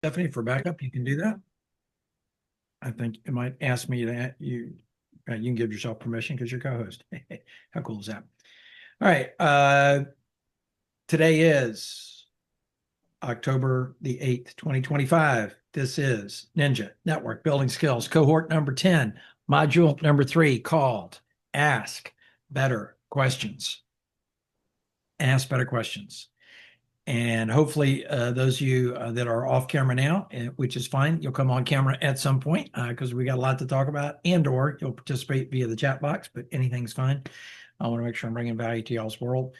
Stephanie, for backup, you can do that. I think it might ask me that you can give yourself permission because you're co-host. How cool is that? All right. Today is October the 8th, 2025. This is Ninja Network Building Skills, cohort number 10, module number 3, called Ask Better Questions. Ask Better Questions. And hopefully, those of you that are off camera now, which is fine, you'll come on camera at some point because we got a lot to talk about, and/or you'll participate via the chat box, but anything's fine. I want to make sure I'm bringing value to y'all's world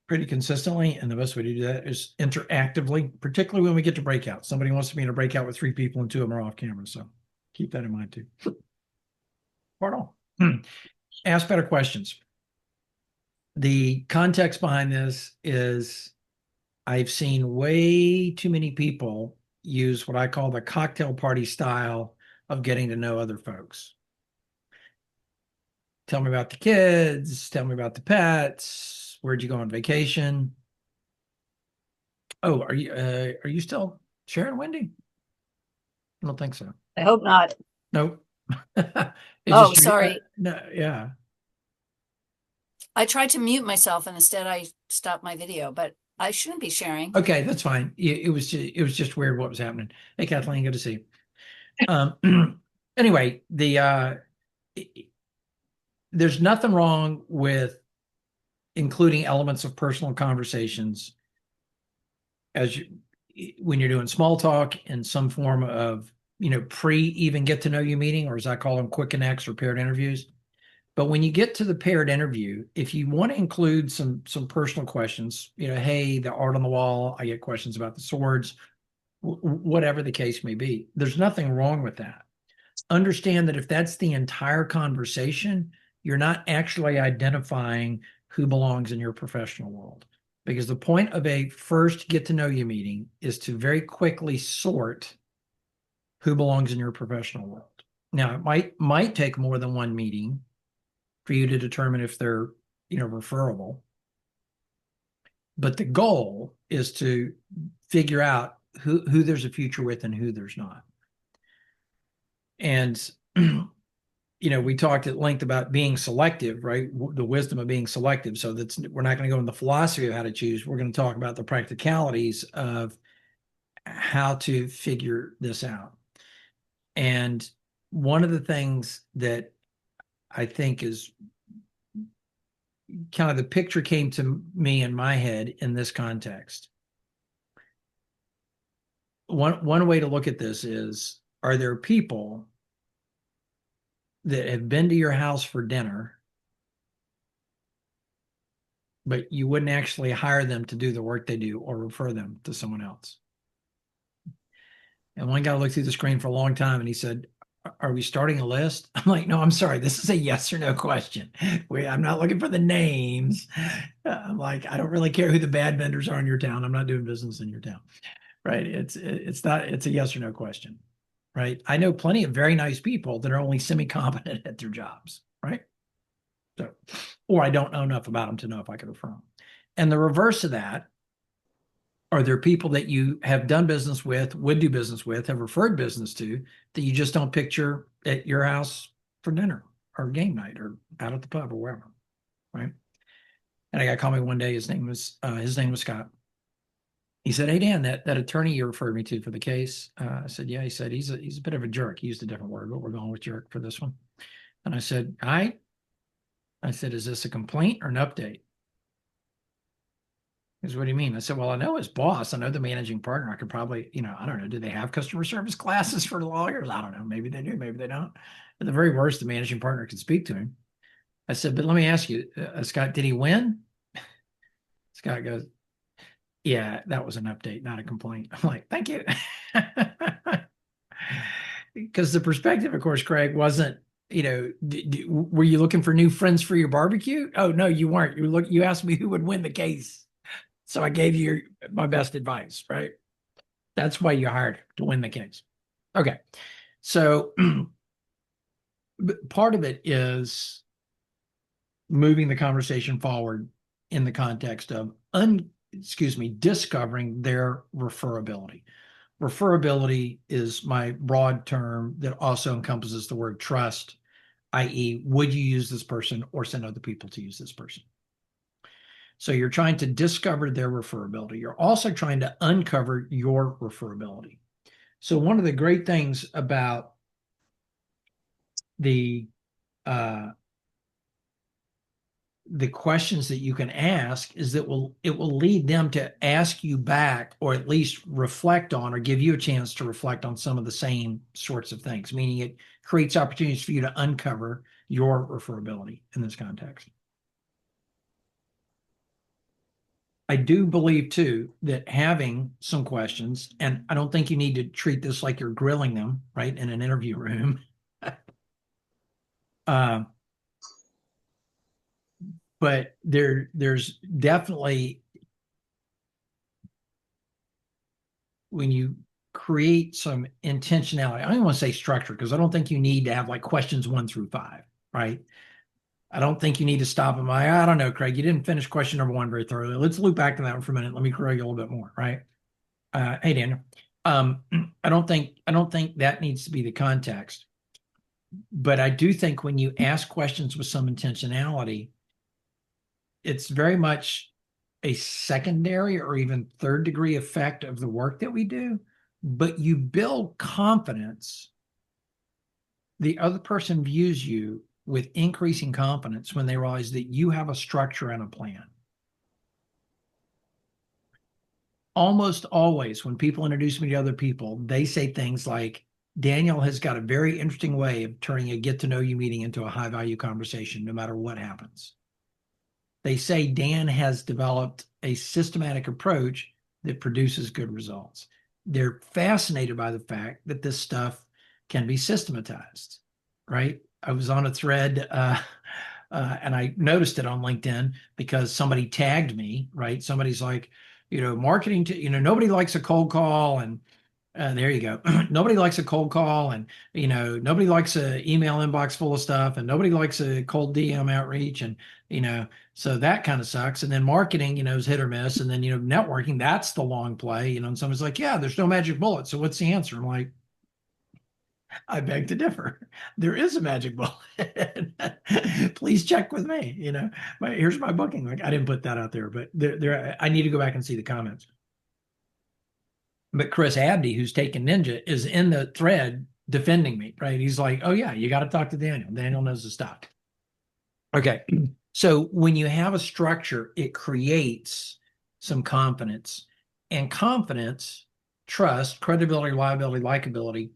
pretty consistently. And the best way to do that is interactively, particularly when we get to breakout. Somebody wants to be in a breakout with 3 people and 2 of them are off camera. So keep that in mind too. Pardon. Ask better questions. The context behind this is I've seen way too many people use what I call the cocktail party style of getting to know other folks. Tell me about the kids, tell me about the pets, where'd you go on vacation? Oh, are you still sharing, Wendy? I don't think so. I hope not. Nope. It's Oh, just sorry. no, yeah. I tried to mute myself and instead I stopped my video, but I shouldn't be sharing. Okay, that's fine. It was just weird what was happening. Hey, Kathleen, good to see you. Anyway, there's nothing wrong with including elements of personal conversations as when you're doing small talk in some form of pre even get to know you meeting, or as I call them, quick connects or paired interviews. But when you get to the paired interview, if you want to include some personal questions, hey, the art on the wall, I get questions about the swords, whatever the case may be, there's nothing wrong with that. Understand that if that's the entire conversation, you're not actually identifying who belongs in your professional world. Because the point of a first get to know you meeting is to very quickly sort who belongs in your professional world. Now, it might take more than one meeting for you to determine if they're, referable. But the goal is to figure out who there's a future with and who there's not. And we talked at length about being selective, right? The wisdom of being selective. So we're not going to go in the philosophy of how to choose. We're going to talk about the practicalities of how to figure this out. And one of the things that I think is kind of the picture came to me in my head in this context. One way to look at this is, are there people that have been to your house for dinner, but you wouldn't actually hire them to do the work they do or refer them to someone else? And one guy looked through the screen for a long time and he said, are we starting a list? I'm like, no, I'm sorry. This is a yes or no question. I'm not looking for the names. I'm like, I don't really care who the bad vendors are in your town. I'm not doing business in your town. Right. It's a yes or no question. Right. I know plenty of very nice people that are only semi-competent at their jobs. Right. So, or I don't know enough about them to know if I could refer them. And the reverse of that, are there people that you have done business with, would do business with, have referred business to, that you just don't picture at your house for dinner or game night or out at the pub or wherever, right? And a guy called me one day. His name was Scott. He said, "Hey Dan, that attorney you referred me to for the case." I said, "Yeah." He said, "He's a bit of a jerk." He used a different word, but we're going with jerk for this one. And I said, "I said, is this a complaint or an update?" He said, "What do you mean?" I said, "Well, I know his boss. I know the managing partner. I could probably, I don't know. Do they have customer service classes for lawyers? I don't know. Maybe they do. Maybe they don't. At the very worst, the managing partner could speak to him." I said, "But let me ask you, Scott, did he win?" Scott goes, "Yeah, that was an update, not a complaint." I'm like, "Thank you." Because the perspective, of course, Craig, wasn't, were you looking for new friends for your barbecue? Oh, no, you weren't. You asked me who would win the case. So I gave you my best advice, right? That's why you hired to win the case. Okay. So part of it is moving the conversation forward in the context of discovering their referability. referability is my broad term that also encompasses the word trust, i.e., would you use this person or send other people to use this person? So you're trying to discover their referability. You're also trying to uncover your referability. So one of the great things about the uh, the questions that you can ask is that it will lead them to ask you back, or at least reflect on, or give you a chance to reflect on some of the same sorts of things, meaning it creates opportunities for you to uncover your referability in this context. I do believe too that having some questions, and I don't think you need to treat this like you're grilling them, right, in an interview room. uh, but there's definitely, when you create some intentionality, I don't want to say structure, because I don't think you need to have like questions 1 through 5, right? I don't think you need to stop at I don't know, Craig, you didn't finish question number 1 very thoroughly. Let's loop back to that one for a minute. Let me grow you a little bit more, right? Hey, Daniel. Um, I don't think that needs to be the context. But I do think when you ask questions with some intentionality, it's very much a secondary or even third degree effect of the work that we do. But you build confidence. The other person views you with increasing confidence when they realize that you have a structure and a plan. Almost always, when people introduce me to other people, they say things like, Daniel has got a very interesting way of turning a get to know you meeting into a high value conversation, no matter what happens. They say Dan has developed a systematic approach that produces good results. They're fascinated by the fact that this stuff can be systematized, right? I was on a thread and I noticed it on LinkedIn because somebody tagged me, right? Somebody's like, marketing to, nobody likes a cold call, and there you go. Nobody likes a cold call, and nobody likes an email inbox full of stuff, and nobody likes a cold DM outreach, and so that kind of sucks. And then marketing, is hit or miss, and then networking, that's the long play, and somebody's like, yeah, there's no magic bullet. So what's the answer? I'm like, I beg to differ. There is a magic bullet. Please check with me. Here's my booking. Like, I didn't put that out there, but there, I need to go back and see the comments. But Chris Abdi, who's taken Ninja, is in the thread defending me, right? He's like, oh yeah, you got to talk to Daniel. Daniel knows the stuff. Okay. So when you have a structure, it creates some confidence. And confidence, trust, credibility, reliability, likability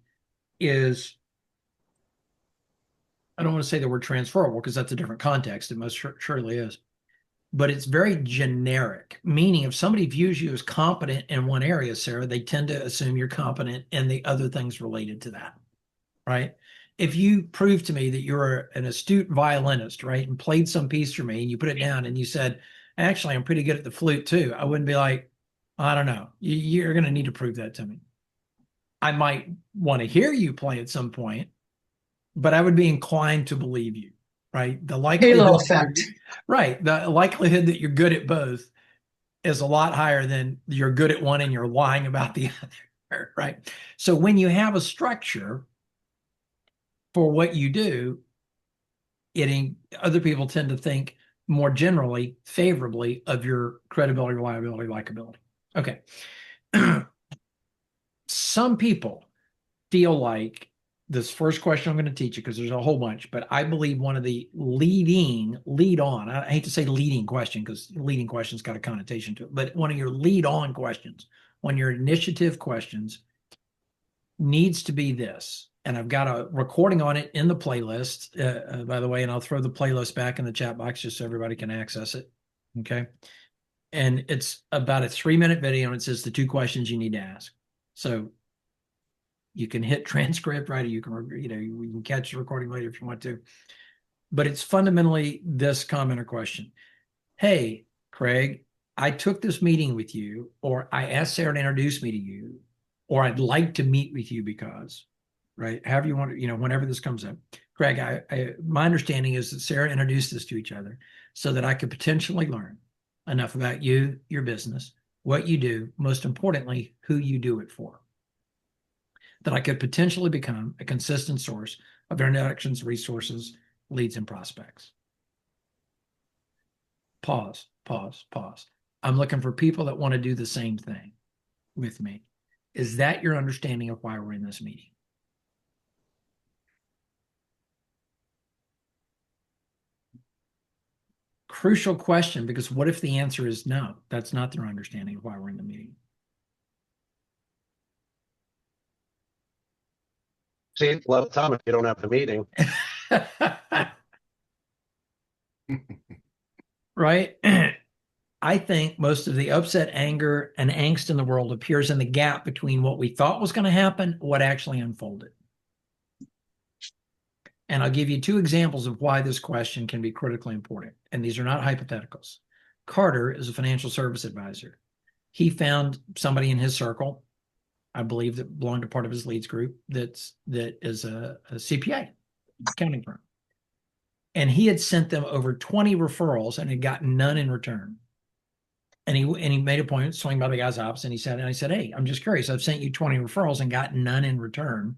is, I don't want to say the word transferable because that's a different context. It most surely is. But it's very generic, meaning if somebody views you as competent in one area, Sarah, they tend to assume you're competent in the other things related to that, right? If you prove to me that you're an astute violinist, right, and played some piece for me and you put it down and you said, actually, I'm pretty good at the flute too, I wouldn't be like, I don't know. You're going to need to prove that to me. I might want to hear you play at some point, but I would be inclined to believe you, right? The likelihood, Halo effect. right? The likelihood that you're good at both is a lot higher than you're good at one and you're lying about the other, right? So when you have a structure for what you do, other people tend to think more generally favorably of your credibility, reliability, likability. Okay. Some people feel like this first question I'm going to teach you, because there's a whole bunch, but I believe one of the lead on, I hate to say leading question because leading question's got a connotation to it, but one of your lead on questions, one of your initiative questions needs to be this. And I've got a recording on it in the playlist, by the way, and I'll throw the playlist back in the chat box just so everybody can access it. Okay. And it's about a 3-minute video, and it says the 2 questions you need to ask. So you can hit transcript, right? Or you can catch the recording later if you want to. But it's fundamentally this comment or question. Hey, Craig, I took this meeting with you, or I asked Sarah to introduce me to you, or I'd like to meet with you because, right? However you want to, whenever this comes up. Craig, my understanding is that Sarah introduced us to each other so that I could potentially learn enough about you, your business, what you do, most importantly, who you do it for. that I could potentially become a consistent source of introductions, resources, leads, and prospects. Pause, pause, pause. I'm looking for people that want to do the same thing with me. Is that your understanding of why we're in this meeting? Crucial question, because what if the answer is no? That's not their understanding of why we're in the meeting. See, a lot of time if you don't have the meeting. Right? I think most of the upset, anger, and angst in the world appears in the gap between what we thought was going to happen, what actually unfolded. And I'll give you two examples of why this question can be critically important. And these are not hypotheticals. Carter is a financial service advisor. He found somebody in his circle, I believe that belonged to part of his leads group, that is a CPA, accounting firm. And he had sent them over 20 referrals and had gotten none in return. And he made a point, swing by the guy's office, and I said, hey, I'm just curious. I've sent you 20 referrals and got none in return.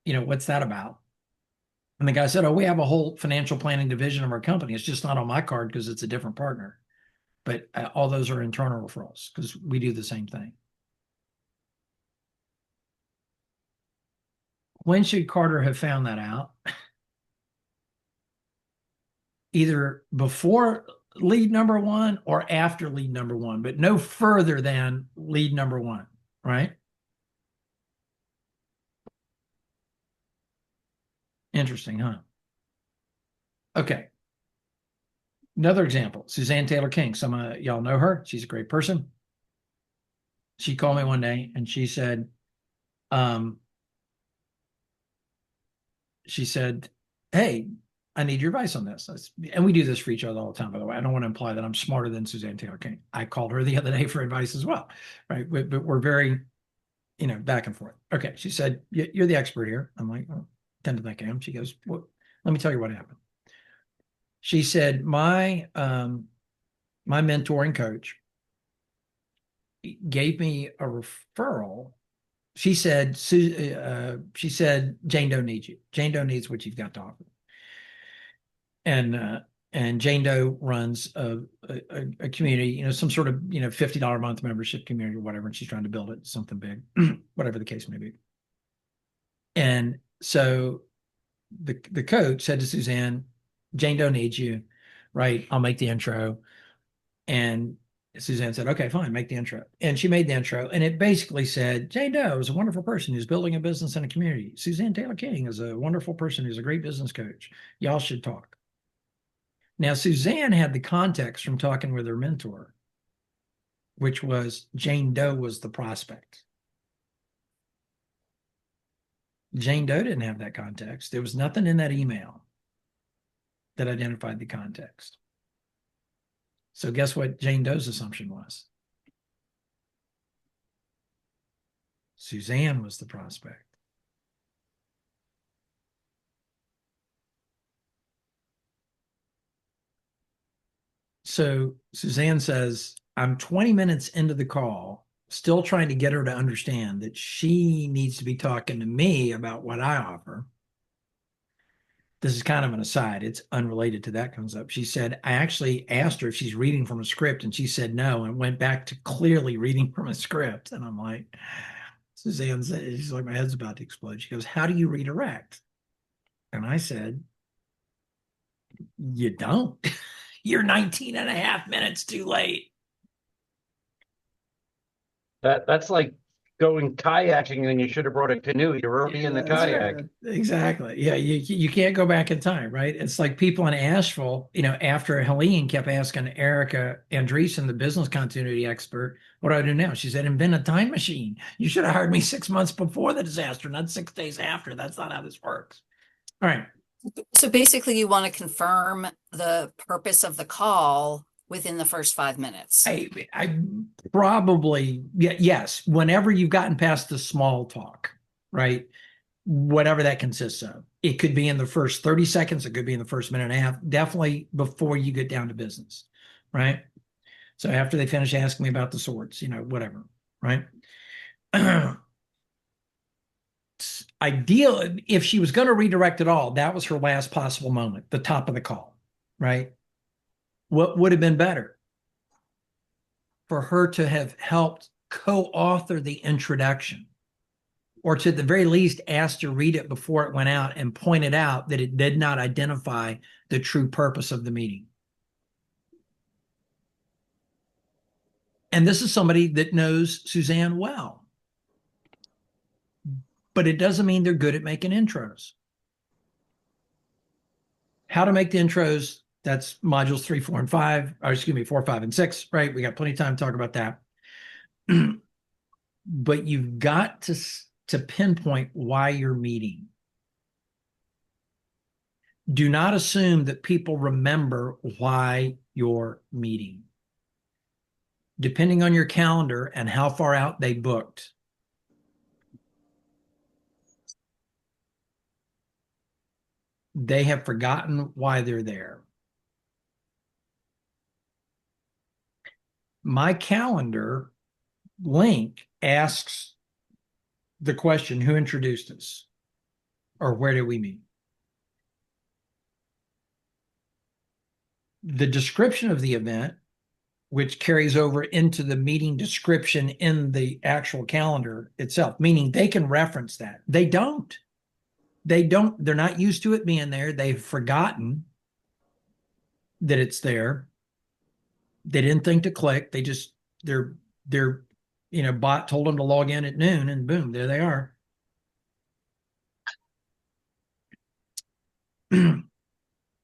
What's that about? And the guy said, oh, we have a whole financial planning division of our company. It's just not on my card because it's a different partner. But all those are internal referrals because we do the same thing. When should Carter have found that out? Either before lead number one or after lead number one, but no further than lead number one, right? Interesting, huh? Okay. Another example, Suzanne Taylor King. Some of y'all know her. She's a great person. She called me one day and she said, hey, I need your advice on this. And we do this for each other all the time, by the way. I don't want to imply that I'm smarter than Suzanne Taylor King. I called her the other day for advice as well, right? But we're very, back and forth. Okay, she said, you're the expert here. I'm like, well, I tend to think I am. She goes, well, let me tell you what happened. She said, my mentoring coach gave me a referral. She said, Jane Doe needs you. Jane Doe needs what you've got to offer. And Jane Doe runs a community, some sort of, $50 a month membership community or whatever. And she's trying to build it something big, whatever the case may be. And so the coach said to Suzanne, Jane Doe needs you, right? I'll make the intro. And Suzanne said, okay, fine, make the intro. And she made the intro. And it basically said, Jane Doe is a wonderful person who's building a business in a community. Suzanne Taylor King is a wonderful person who's a great business coach. Y'all should talk. Now, Suzanne had the context from talking with her mentor, which was Jane Doe was the prospect. Jane Doe didn't have that context. There was nothing in that email that identified the context. So guess what Jane Doe's assumption was? Suzanne was the prospect. So Suzanne says, I'm 20 minutes into the call, still trying to get her to understand that she needs to be talking to me about what I offer. This is kind of an aside. It's unrelated to that comes up. She said, I actually asked her if she's reading from a script and she said no and went back to clearly reading from a script. And I'm like, Suzanne said, she's like, my head's about to explode. She goes, how do you redirect? And I said, you don't. You're 19 and a half minutes too late. That's like going kayaking and you should have brought a canoe. You're already in the kayak. Right. Exactly. Yeah, you can't go back in time, right? It's like people in Asheville, after Helene kept asking Erica Andreessen, the business continuity expert, what do I do now? She said, invent a time machine. You should have hired me 6 months before the disaster, not 6 days after. That's not how this works. All right. So basically, you want to confirm the purpose of the call within the first 5 minutes. I probably, yes, whenever you've gotten past the small talk, right? Whatever that consists of. It could be in the first 30 seconds. It could be in the first minute and a half, definitely before you get down to business, right? So after they finish asking me about the swords, whatever, right? ideal, if she was going to redirect at all, that was her last possible moment, the top of the call, right? What would have been better? For her to have helped co-author the introduction, or to the very least asked to read it before it went out and pointed out that it did not identify the true purpose of the meeting. And this is somebody that knows Suzanne well. But it doesn't mean they're good at making intros. How to make the intros, that's modules 3, 4, and 5, or excuse me, 4, 5, and 6, right? We got plenty of time to talk about that. But you've got to pinpoint why you're meeting. Do not assume that people remember why you're meeting. Depending on your calendar and how far out they booked, they have forgotten why they're there. My calendar link asks the question, who introduced us? Or where did we meet? The description of the event, which carries over into the meeting description in the actual calendar itself, meaning they can reference that. They don't. They're not used to it being there. They've forgotten that it's there. They didn't think to click. Their bot told them to log in at noon, and boom, there they are.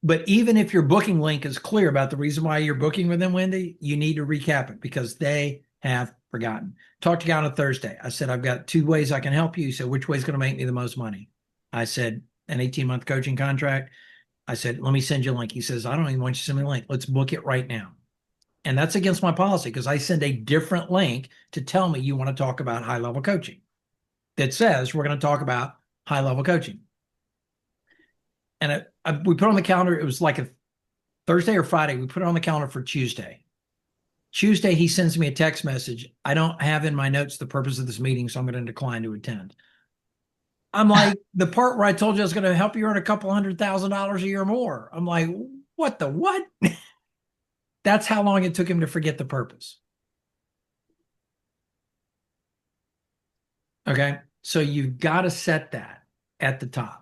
But even if your booking link is clear about the reason why you're booking with them, Wendy, you need to recap it because they have forgotten. Talked to you on a Thursday. I said, I've got 2 ways I can help you. He said, which way is going to make me the most money? I said, an 18-month coaching contract. I said, let me send you a link. He says, I don't even want you to send me a link. Let's book it right now. And that's against my policy because I send a different link to tell me you want to talk about high-level coaching that says we're going to talk about high-level coaching. And we put on the calendar, it was like a Thursday or Friday. We put it on the calendar for Tuesday. Tuesday, he sends me a text message. I don't have in my notes the purpose of this meeting, so I'm going to decline to attend. I'm like, the part where I told you I was going to help you earn a couple $100,000 a year more. I'm like, what the what? That's how long it took him to forget the purpose. Okay. So you've got to set that at the top.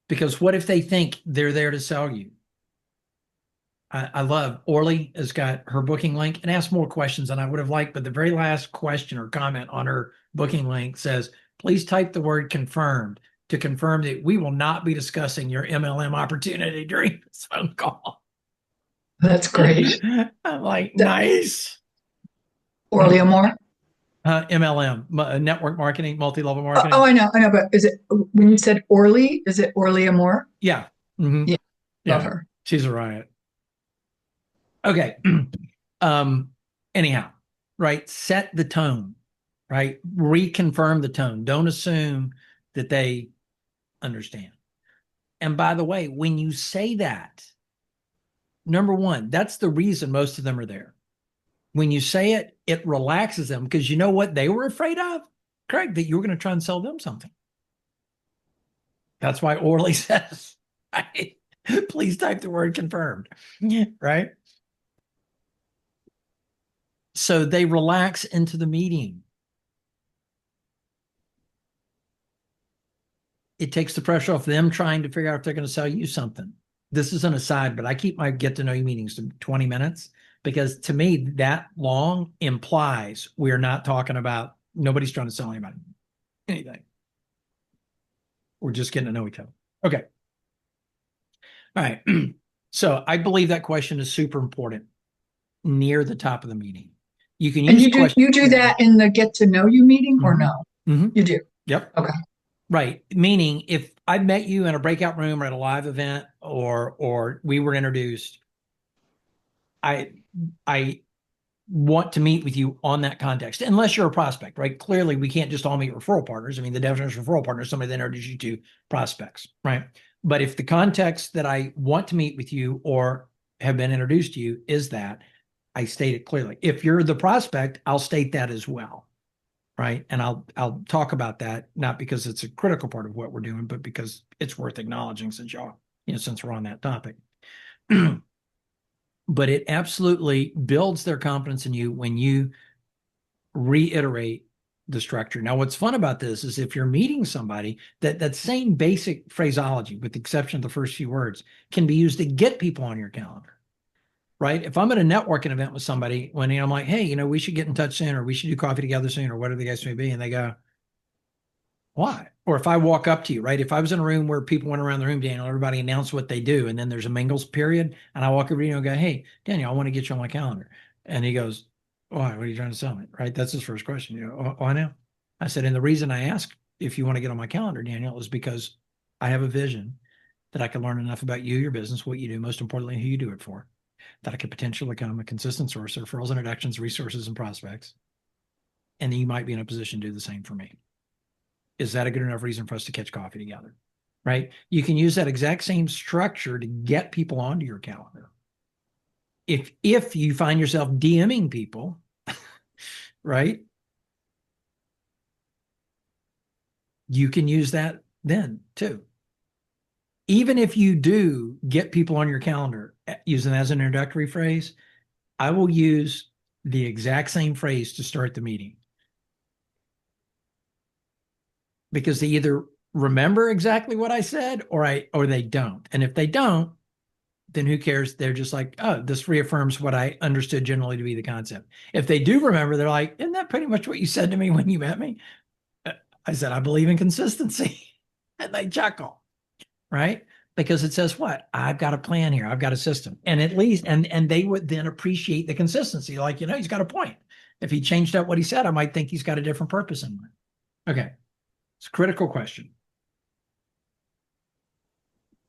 Because what if they think they're there to sell you? I love Orly has got her booking link and asked more questions than I would have liked. But the very last question or comment on her booking link says, please type the word confirmed to confirm that we will not be discussing your MLM opportunity during this phone call. That's great. I'm like, nice. Orly Moore? MLM, network marketing, multi-level marketing. Oh, I know. But is it, when you said Orly, is it Orly Moore? Yeah. Mm-hmm. Yeah. Love Yeah. her. She's a riot. Okay. Anyhow, right. Set the tone, right? Reconfirm the tone. Don't assume that they understand. And by the way, when you say that, number one, that's the reason most of them are there. When you say it, it relaxes them because you know what they were afraid of? Craig, that you were going to try and sell them something. That's why Orly says, right? Please type the word confirmed, right? So they relax into the meeting. It takes the pressure off them trying to figure out if they're going to sell you something. This is an aside, but I keep my get to know you meetings to 20 minutes because to me, that long implies we're not talking about, nobody's trying to sell anybody anything. We're just getting to know each other. Okay. All right. So I believe that question is super important near the top of the meeting. You can use you do that in the get to know you meeting or no? Mm-hmm. You do. Yep. Okay. Right. Meaning if I met you in a breakout room or at a live event or we were introduced, I want to meet with you on that context, unless you're a prospect, right? Clearly, we can't just all meet referral partners. I mean, the definition of referral partner is somebody that introduces you to prospects, right? But if the context that I want to meet with you or have been introduced to you is that, I state it clearly. If you're the prospect, I'll state that as well. right? And I'll talk about that, not because it's a critical part of what we're doing, but because it's worth acknowledging since since we're on that topic. But it absolutely builds their confidence in you when you reiterate the structure. Now, what's fun about this is if you're meeting somebody, that same basic phraseology, with the exception of the first few words, can be used to get people on your calendar, right? If I'm at a networking event with somebody, when I'm like, hey, we should get in touch soon, or we should do coffee together soon, or whatever the case may be, and they go, why? Or if I walk up to you, right? If I was in a room where people went around the room, Daniel, everybody announced what they do, and then there's a mingles period, and I walk over to you and go, hey, Daniel, I want to get you on my calendar. And he goes, why? What are you trying to sell me? Right? That's his first question. I know. I said, and the reason I asked if you want to get on my calendar, Daniel, is because I have a vision that I can learn enough about you, your business, what you do, most importantly, who you do it for, that I could potentially become a consistent source of referrals, introductions, resources, and prospects. And you might be in a position to do the same for me. Is that a good enough reason for us to catch coffee together? Right? You can use that exact same structure to get people onto your calendar. If you find yourself DMing people, right? You can use that then too. Even if you do get people on your calendar using that as an introductory phrase, I will use the exact same phrase to start the meeting. Because they either remember exactly what I said or they don't. And if they don't, then who cares? They're just like, oh, this reaffirms what I understood generally to be the concept. If they do remember, they're like, isn't that pretty much what you said to me when you met me? I said, I believe in consistency. And they chuckle, right? Because it says what? I've got a plan here. I've got a system. And at least, and they would then appreciate the consistency. Like, he's got a point. If he changed up what he said, I might think he's got a different purpose in mind. Okay. It's a critical question.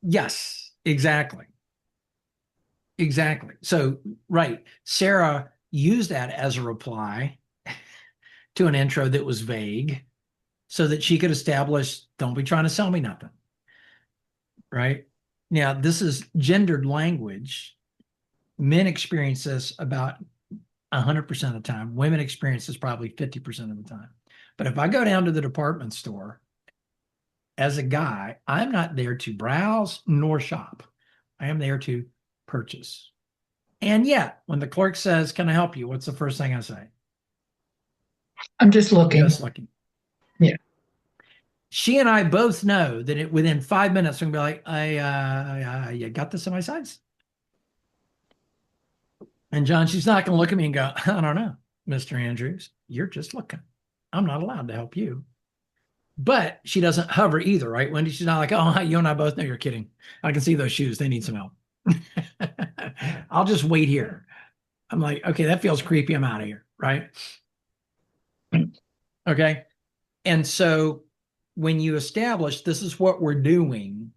Yes, exactly. Exactly. So, right. Sarah used that as a reply to an intro that was vague so that she could establish, don't be trying to sell me nothing. Right. Now, this is gendered language. Men experience this about 100% of the time. Women experience this probably 50% of the time. But if I go down to the department store as a guy, I'm not there to browse nor shop. I am there to purchase. And yet, when the clerk says, can I help you? What's the first thing I say? I'm just looking. Just looking. Yeah. She and I both know that within 5 minutes, we're going to be like, you got this in my size? And John, she's not going to look at me and go, I don't know, Mr. Andrews, you're just looking. I'm not allowed to help you. But she doesn't hover either, right, Wendy? She's not like, oh, you and I both know you're kidding. I can see those shoes. They need some help. I'll just wait here. I'm like, okay, that feels creepy. I'm out of here, right? Okay. And so when you establish this is what we're doing,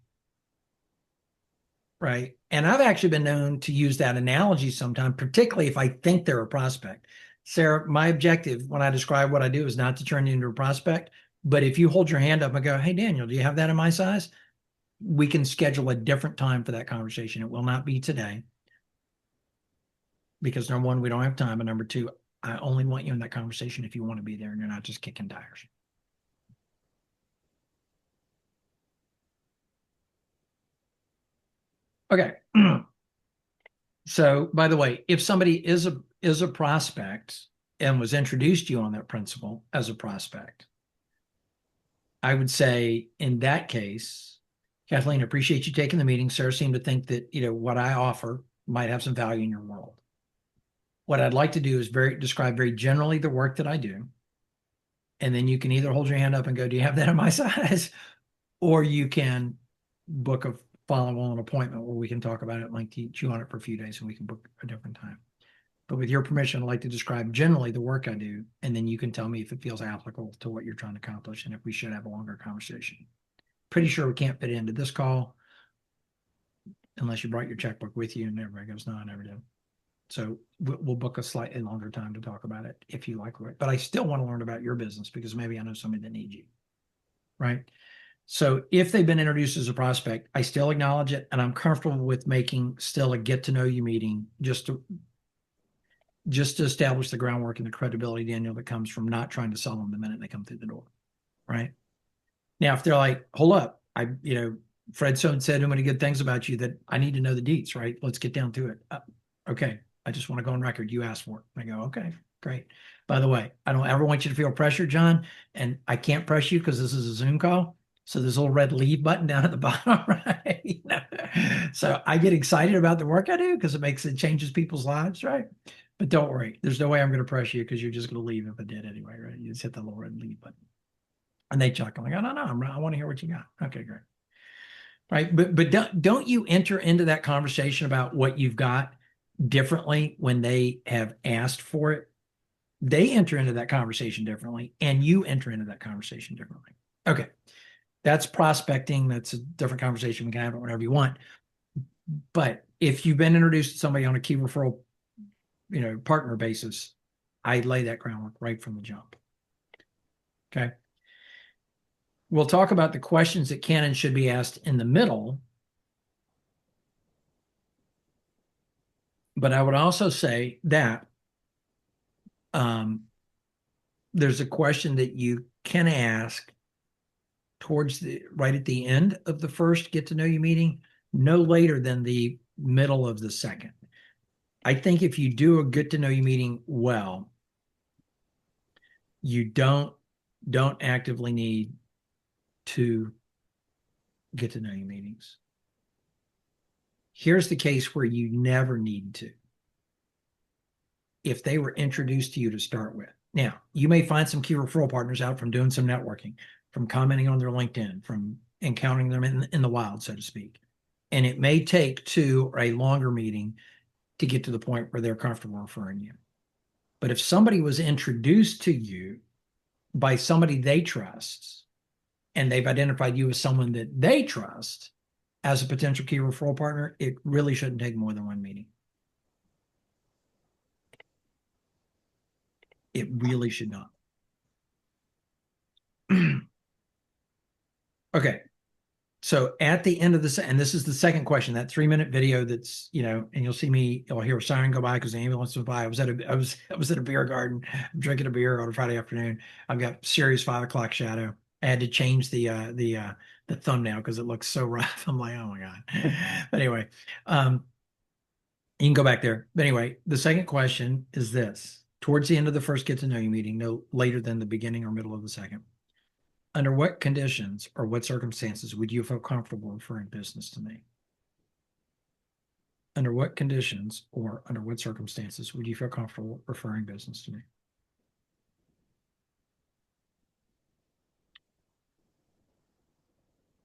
right? And I've actually been known to use that analogy sometimes, particularly if I think they're a prospect. Sarah, my objective when I describe what I do is not to turn you into a prospect. But if you hold your hand up and go, hey, Daniel, do you have that in my size? We can schedule a different time for that conversation. It will not be today. Because number one, we don't have time. And number two, I only want you in that conversation if you want to be there and you're not just kicking tires. Okay. So by the way, if somebody is a prospect and was introduced to you on that principle as a prospect, I would say in that case, Kathleen, appreciate you taking the meeting. Sarah seemed to think that, what I offer might have some value in your world. What I'd like to do is describe very generally the work that I do. And then you can either hold your hand up and go, do you have that in my size? Or you can book a follow-on appointment where we can talk about it, like chew on it for a few days and we can book a different time. But with your permission, I'd like to describe generally the work I do. And then you can tell me if it feels applicable to what you're trying to accomplish and if we should have a longer conversation. Pretty sure we can't fit into this call unless you brought your checkbook with you, and everybody goes, no, I never did. So we'll book a slightly longer time to talk about it if you like it. But I still want to learn about your business because maybe I know somebody that needs you, right? So if they've been introduced as a prospect, I still acknowledge it, and I'm comfortable with making still a get to know you meeting just to just to establish the groundwork and the credibility, Daniel, that comes from not trying to sell them the minute they come through the door. Right. Now, if they're like, hold up, Fred said so many good things about you that I need to know the deets, right? Let's get down to it. Okay. I just want to go on record. You asked for it. I go, okay, great. By the way, I don't ever want you to feel pressure, John, and I can't press you because this is a Zoom call. So there's a little red leave button down at the bottom, right? So I get excited about the work I do because it changes people's lives, right? But don't worry, there's no way I'm going to press you because you're just going to leave if I did anyway, right? You just hit the little red leave button. And they chuckle. I go, no, I want to hear what you got. Okay, great. Right. But don't you enter into that conversation about what you've got differently when they have asked for it? They enter into that conversation differently, and you enter into that conversation differently. Okay. That's prospecting. That's a different conversation. We can have it whenever you want. But if you've been introduced to somebody on a key referral, partner basis, I lay that groundwork right from the jump. Okay. We'll talk about the questions that can and should be asked in the middle. But I would also say that there's a question that you can ask right at the end of the first get to know you meeting, no later than the middle of the second. I think if you do a get to know you meeting well, you don't actively need to get to know you meetings. Here's the case where you never need to. If they were introduced to you to start with. Now, you may find some key referral partners out from doing some networking, from commenting on their LinkedIn, from encountering them in the wild, so to speak. And it may take two or a longer meeting to get to the point where they're comfortable referring you. But if somebody was introduced to you by somebody they trust, and they've identified you as someone that they trust as a potential key referral partner, it really shouldn't take more than one meeting. It really should not. Okay. So at the end of this, and this is the second question, that 3-minute video that's, and you'll see me, you'll hear a siren go by because the ambulance was by. I was at a beer garden. I'm drinking a beer on a Friday afternoon. I've got serious 5 o'clock shadow. I had to change the thumbnail because it looks so rough. I'm like, oh my God. But anyway, you can go back there. But anyway, the second question is this: towards the end of the first get to know you meeting, no later than the beginning or middle of the second. Under what conditions or what circumstances would you feel comfortable referring business to me? Under what conditions or under what circumstances would you feel comfortable referring business to me?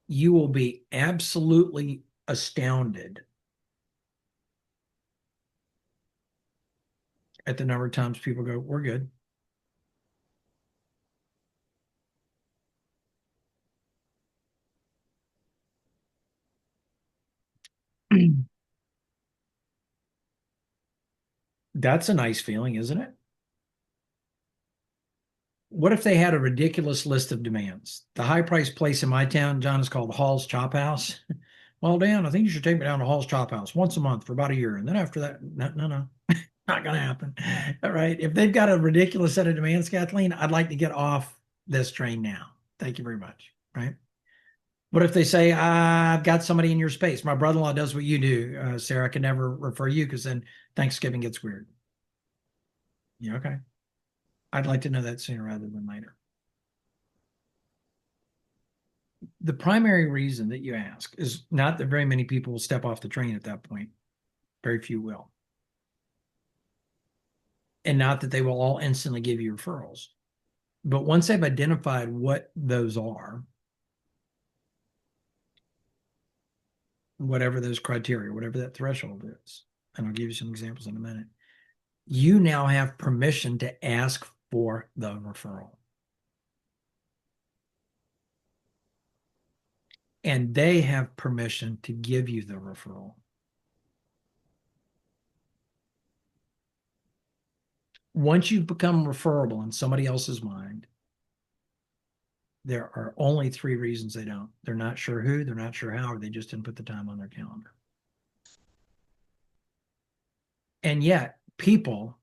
You will be absolutely astounded at the number of times people go, we're good. That's a nice feeling, isn't it? What if they had a ridiculous list of demands? The high priced place in my town, John, is called Hall's Chop House. Well, Dan, I think you should take me down to Hall's Chop House once a month for about a year. And then after that, no, not going to happen. All right. If they've got a ridiculous set of demands, Kathleen, I'd like to get off this train now. Thank you very much. Right. What if they say, I've got somebody in your space? My brother-in-law does what you do, Sarah. I can never refer you because then Thanksgiving gets weird. Yeah, okay. I'd like to know that sooner rather than later. The primary reason that you ask is not that very many people will step off the train at that point. Very few will. And not that they will all instantly give you referrals. But once they've identified what those are, whatever those criteria, whatever that threshold is, and I'll give you some examples in a minute, you now have permission to ask for the referral. And they have permission to give you the referral. Once you become referable in somebody else's mind, there are only 3 reasons they don't. They're not sure who, they're not sure how, or they just didn't put the time on their calendar. And yet, people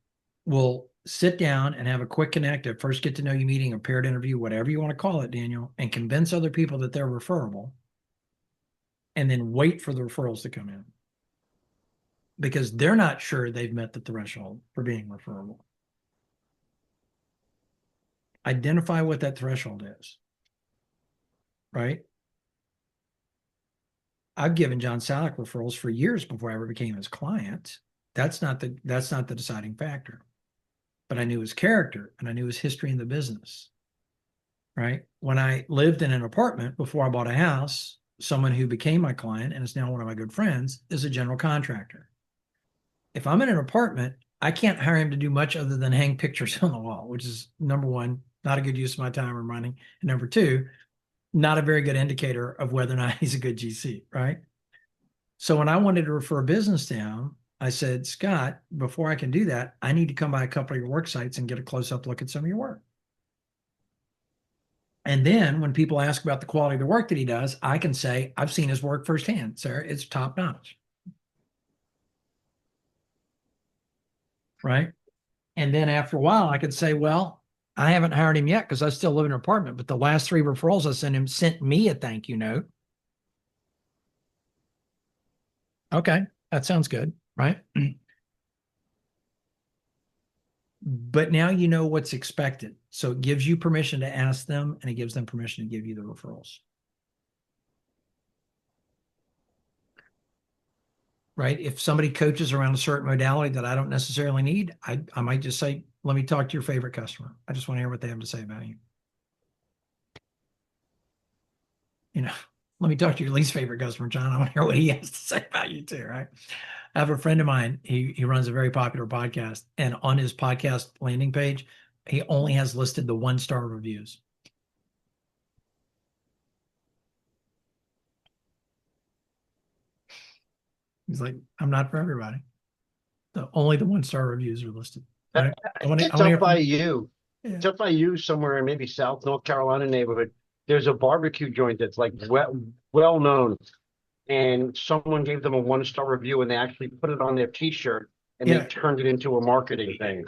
will sit down and have a quick connect, a first get to know you meeting, a paired interview, whatever you want to call it, Daniel, and convince other people that they're referable, and then wait for the referrals to come in because they're not sure they've met the threshold for being referable. Identify what that threshold is, right? I've given John Salek referrals for years before I ever became his client. That's not the deciding factor. But I knew his character and I knew his history in the business. Right? When I lived in an apartment before I bought a house, someone who became my client and is now one of my good friends is a general contractor. If I'm in an apartment, I can't hire him to do much other than hang pictures on the wall, which is number one, not a good use of my time or money. And number two, not a very good indicator of whether or not he's a good GC, right? So when I wanted to refer business to him, I said, Scott, before I can do that, I need to come by a couple of your work sites and get a close-up look at some of your work. And then when people ask about the quality of the work that he does, I can say, I've seen his work firsthand, sir. It's top notch. Right? And then after a while, I could say, well, I haven't hired him yet because I still live in an apartment, but the last 3 referrals I sent him sent me a thank you note. Okay, that sounds good, right? But now you know what's expected. So it gives you permission to ask them and it gives them permission to give you the referrals. Right? If somebody coaches around a certain modality that I don't necessarily need, I might just say, let me talk to your favorite customer. I just want to hear what they have to say about you. You know, let me talk to your least favorite customer, John. I want to hear what he has to say about you too, right? I have a friend of mine. He runs a very popular podcast, and on his podcast landing page, he only has listed the 1-star reviews. He's like, I'm not for everybody. Only the 1-star reviews are listed. Right? It's up by you. Yeah. It's up by you somewhere in maybe South North Carolina neighborhood. There's a barbecue joint that's like well known. And someone gave them a 1-star review and they actually put it on their t-shirt and they turned it into a marketing thing.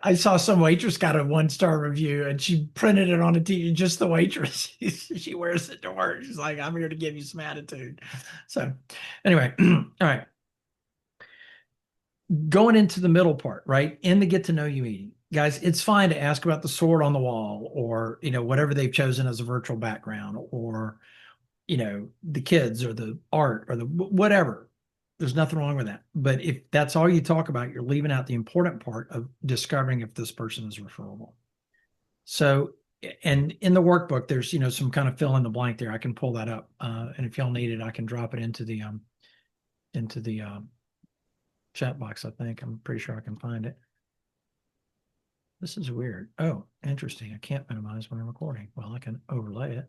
I saw some waitress got a 1-star review and she printed it on a t-shirt, just the waitress. She wears it to work. She's like, I'm here to give you some attitude. So anyway, all right. Going into the middle part, right? In the get to know you meeting. Guys, it's fine to ask about the sword on the wall or, whatever they've chosen as a virtual background or, the kids or the art or the whatever. There's nothing wrong with that. But if that's all you talk about, you're leaving out the important part of discovering if this person is referable. So, and in the workbook, there's, some kind of fill in the blank there. I can pull that up. And if y'all need it, I can drop it into the chat box. I think I'm pretty sure I can find it. This is weird. Oh, interesting. I can't minimize when I'm recording. Well, I can overlay it.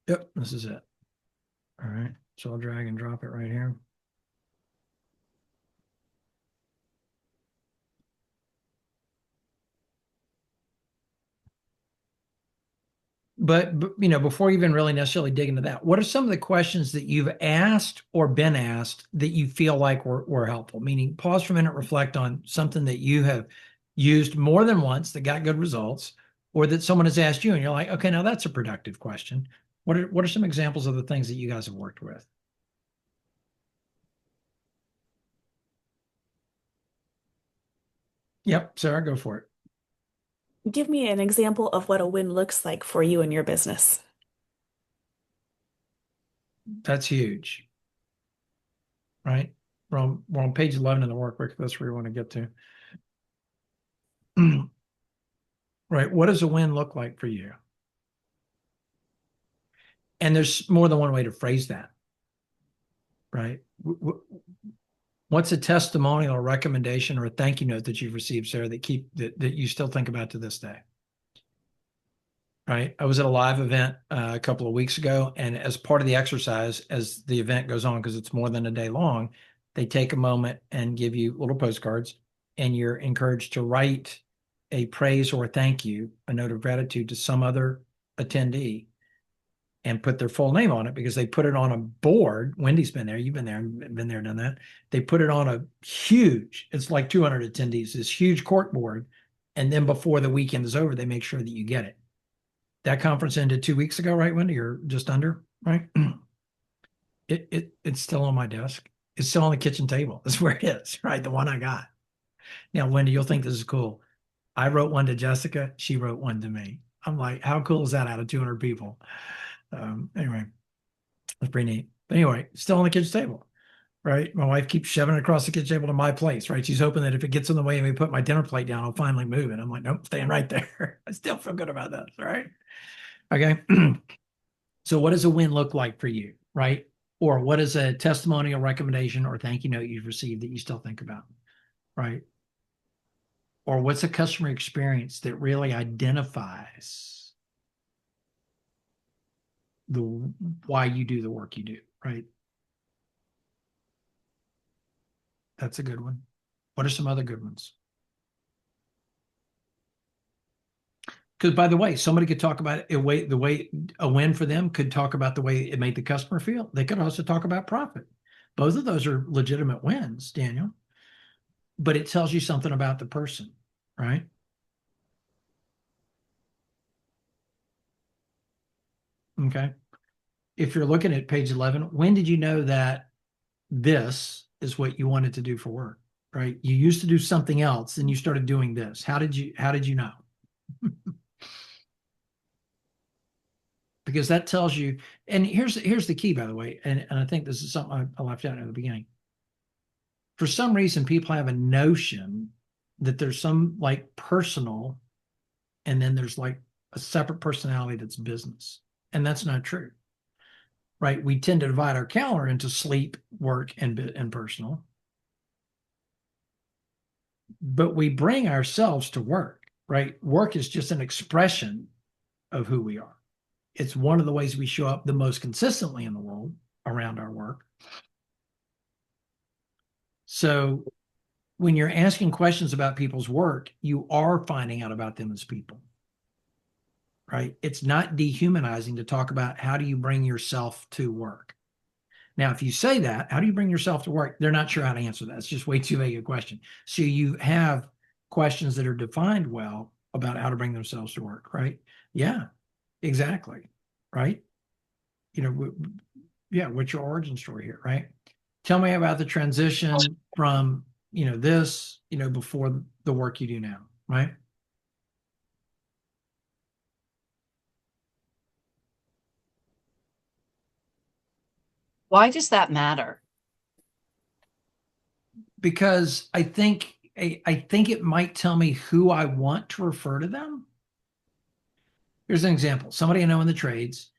Yep, this is it. All right, so I'll drag and drop it right here. But before you even really necessarily dig into that, what are some of the questions that you've asked or been asked that you feel like were helpful? Meaning, pause for a minute, reflect on something that you have used more than once that got good results, or that someone has asked you and you're like, okay, now that's a productive question. What are some examples of the things that you guys have worked with? Yep, Sarah, go for it. Give me an example of what a win looks like for you and your business. That's huge. Right? We're on page 11 in the workbook. That's where you want to get to. Right. What does a win look like for you? And there's more than one way to phrase that. Right? What's a testimonial or recommendation or a thank you note that you've received, Sarah, that you still think about to this day? Right. I was at a live event a couple of weeks ago, and as part of the exercise, as the event goes on, because it's more than a day long, they take a moment and give you little postcards, and you're encouraged to write a praise or a thank you, a note of gratitude to some other attendee. and put their full name on it because they put it on a board. Wendy's been there. You've been there, done that. They put it on a huge, it's like 200 attendees, this huge cork board. And then before the weekend is over, they make sure that you get it. That conference ended 2 weeks ago, right, Wendy? Or just under, right? It's still on my desk. It's still on the kitchen table. That's where it is, right? The one I got. Now, Wendy, you'll think this is cool. I wrote one to Jessica. She wrote one to me. I'm like, how cool is that out of 200 people? Anyway, that's pretty neat. But anyway, still on the kitchen table, right? My wife keeps shoving it across the kitchen table to my place, right? She's hoping that if it gets in the way and we put my dinner plate down, I'll finally move it. I'm like, nope, staying right there. I still feel good about that, right? Okay. So what does a win look like for you, right? Or what is a testimonial, recommendation, or thank you note you've received that you still think about, right? Or what's a customer experience that really identifies the why you do the work you do, right? That's a good one. What are some other good ones? Because by the way, somebody could talk about the way a win for them could talk about the way it made the customer feel. They could also talk about profit. Both of those are legitimate wins, Daniel. But it tells you something about the person, right? Okay. If you're looking at page 11, when did you know that this is what you wanted to do for work, right? You used to do something else and you started doing this. How did you know? Because that tells you, and here's the key, by the way, and I think this is something I left out at the beginning. For some reason, people have a notion that there's some like personal, and then there's like a separate personality that's business. And that's not true, right? We tend to divide our calendar into sleep, work, and personal. But we bring ourselves to work, right? Work is just an expression of who we are. It's one of the ways we show up the most consistently in the world around our work. So when you're asking questions about people's work, you are finding out about them as people, right? It's not dehumanizing to talk about how do you bring yourself to work. Now, if you say that, how do you bring yourself to work? They're not sure how to answer that. It's just way too vague a question. So you have questions that are defined well about how to bring themselves to work, right? Yeah, exactly. Right. You know, yeah. What's your origin story here? Right. Tell me about the transition from, this, before the work you do now. Right. Why does that matter? Because I think it might tell me who I want to refer to them. Here's an example. Somebody I know in the trades,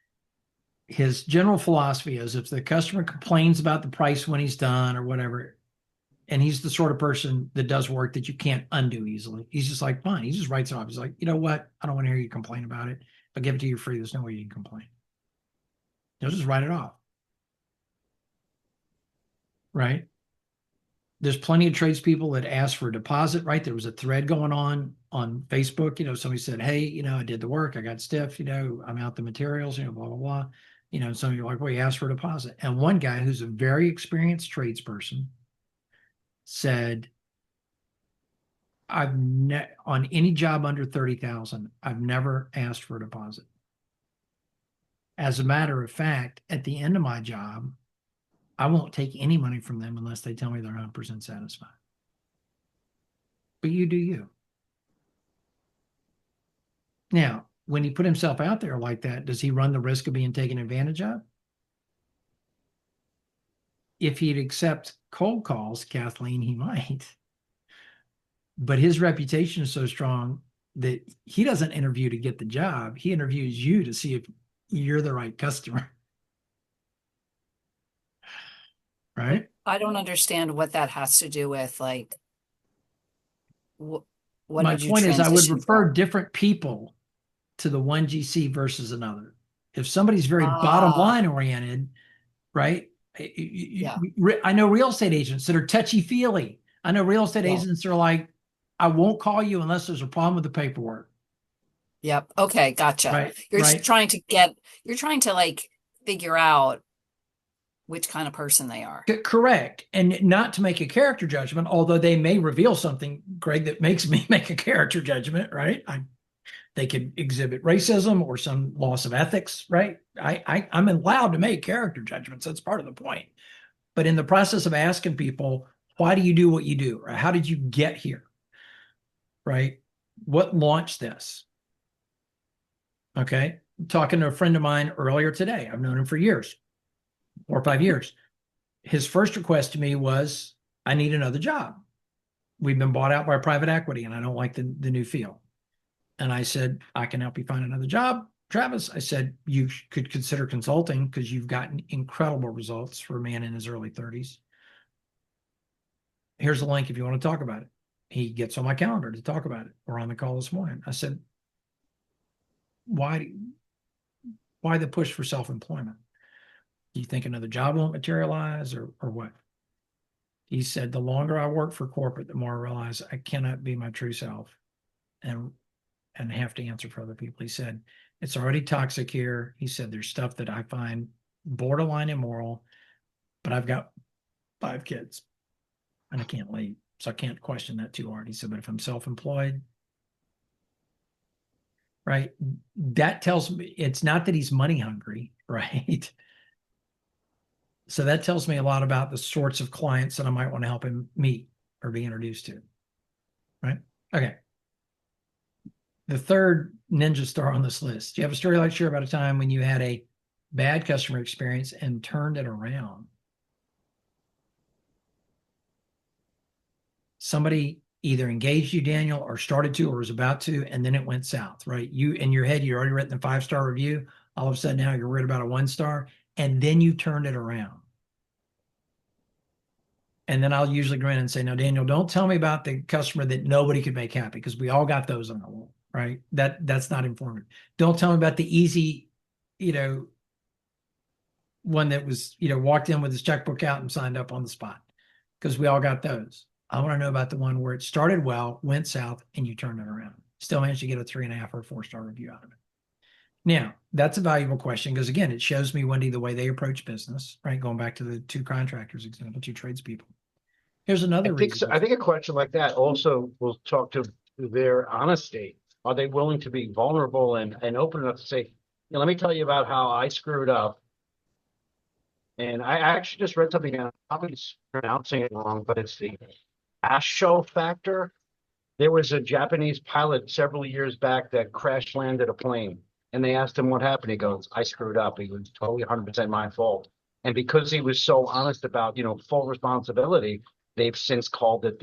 his general philosophy is if the customer complains about the price when he's done or whatever, and he's the sort of person that does work that you can't undo easily, he's just like, fine. He just writes it off. He's like, you know what? I don't want to hear you complain about it. If I give it to you free, there's no way you can complain. He'll just write it off. Right? There's plenty of tradespeople that ask for a deposit, right? There was a thread going on Facebook. Somebody said, hey, I did the work. I got stiff, I'm out the materials, blah, blah, blah. Some of you are like, well, you asked for a deposit. And one guy who's a very experienced tradesperson said, on any job under 30,000, I've never asked for a deposit. As a matter of fact, at the end of my job, I won't take any money from them unless they tell me they're 100% satisfied. But you do you. Now, when he put himself out there like that, does he run the risk of being taken advantage of? If he'd accept cold calls, Kathleen, he might. But his reputation is so strong that he doesn't interview to get the job. He interviews you to see if you're the right customer. Right? I don't understand what that has to do with what My did you point is I would transition refer from? different people to the one GC versus another. If somebody's very bottom line oriented, right? Yeah. I know real estate agents that are touchy feely. I know real estate Yeah. agents are like, I won't call you unless there's a problem with the paperwork. Yep. Okay. Gotcha. Right, You're right. just you're trying to like figure out which kind of person they are. Correct. And not to make a character judgment, although they may reveal something, Greg, that makes me make a character judgment, right? They could exhibit racism or some loss of ethics, right? I'm allowed to make character judgments. That's part of the point. But in the process of asking people, why do you do what you do? Or how did you get here? Right? What launched this? Okay. Talking to a friend of mine earlier today. I've known him for years, 4 or 5 years. His first request to me was, I need another job. We've been bought out by private equity and I don't like the new field. And I said, I can help you find another job. Travis, I said, you could consider consulting because you've gotten incredible results for a man in his early 30s. Here's the link if you want to talk about it. He gets on my calendar to talk about it. We're on the call this morning. I said, why the push for self-employment? Do you think another job won't materialize or what? He said, the longer I work for corporate, the more I realize I cannot be my true self and have to answer for other people. He said, it's already toxic here. He said, there's stuff that I find borderline immoral, but I've got 5 kids and I can't leave. So I can't question that too hard. He said, but if I'm self-employed, right, that tells me it's not that he's money hungry, right? So that tells me a lot about the sorts of clients that I might want to help him meet or be introduced to, right? Okay. The third ninja star on this list. Do you have a story like share about a time when you had a bad customer experience and turned it around? Somebody either engaged you, Daniel, or started to, or was about to, and then it went south, right? You, in your head, you'd already written a 5-star review. All of a sudden now you're worried about a 1-star, and then you turned it around. And then I'll usually grin and say, no, Daniel, don't tell me about the customer that nobody could make happy, because we all got those on the wall, right? That's not informative. Don't tell me about the easy, one that was, walked in with his checkbook out and signed up on the spot, because we all got those. I want to know about the one where it started well, went south, and you turned it around. Still managed to get a 3.5 or 4-star review out of it. Now, that's a valuable question because, again, it shows me, Wendy, the way they approach business, right? Going back to the 2 contractors example, 2 tradespeople. Here's another reason. I think a question like that also will talk to their honesty. Are they willing to be vulnerable and open enough to say, let me tell you about how I screwed up. And I actually just read something, and I'm probably pronouncing it wrong, but it's the Asho factor. There was a Japanese pilot several years back that crash landed a plane, and they asked him what happened. He goes, I screwed up. It was totally 100% my fault. And because he was so honest about, full responsibility, they've since called it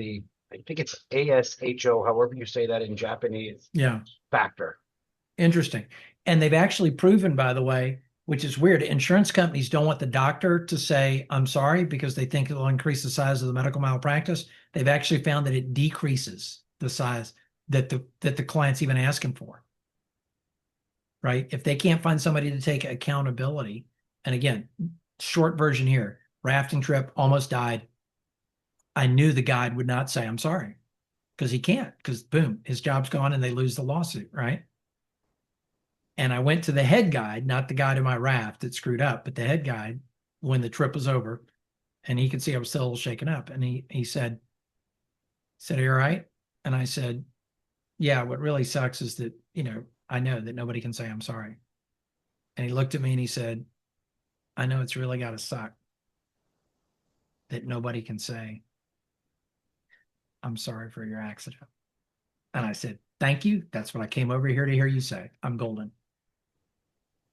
I think it's ASHO, however you say that in Japanese. Yeah. Factor. Interesting. And they've actually proven, by the way, which is weird, insurance companies don't want the doctor to say, I'm sorry, because they think it'll increase the size of the medical malpractice. They've actually found that it decreases the size that the client's even asking for. Right? If they can't find somebody to take accountability, and again, short version here, rafting trip, almost died. I knew the guide would not say, I'm sorry, because he can't, because boom, his job's gone and they lose the lawsuit, right? And I went to the head guide, not the guide in my raft that screwed up, but the head guide when the trip was over, and he could see I was still a little shaken up. And he said, are you all right? And I said, yeah, what really sucks is that, I know that nobody can say I'm sorry. And he looked at me and he said, I know it's really got to suck that nobody can say, I'm sorry for your accident. And I said, thank you. That's what I came over here to hear you say. I'm golden.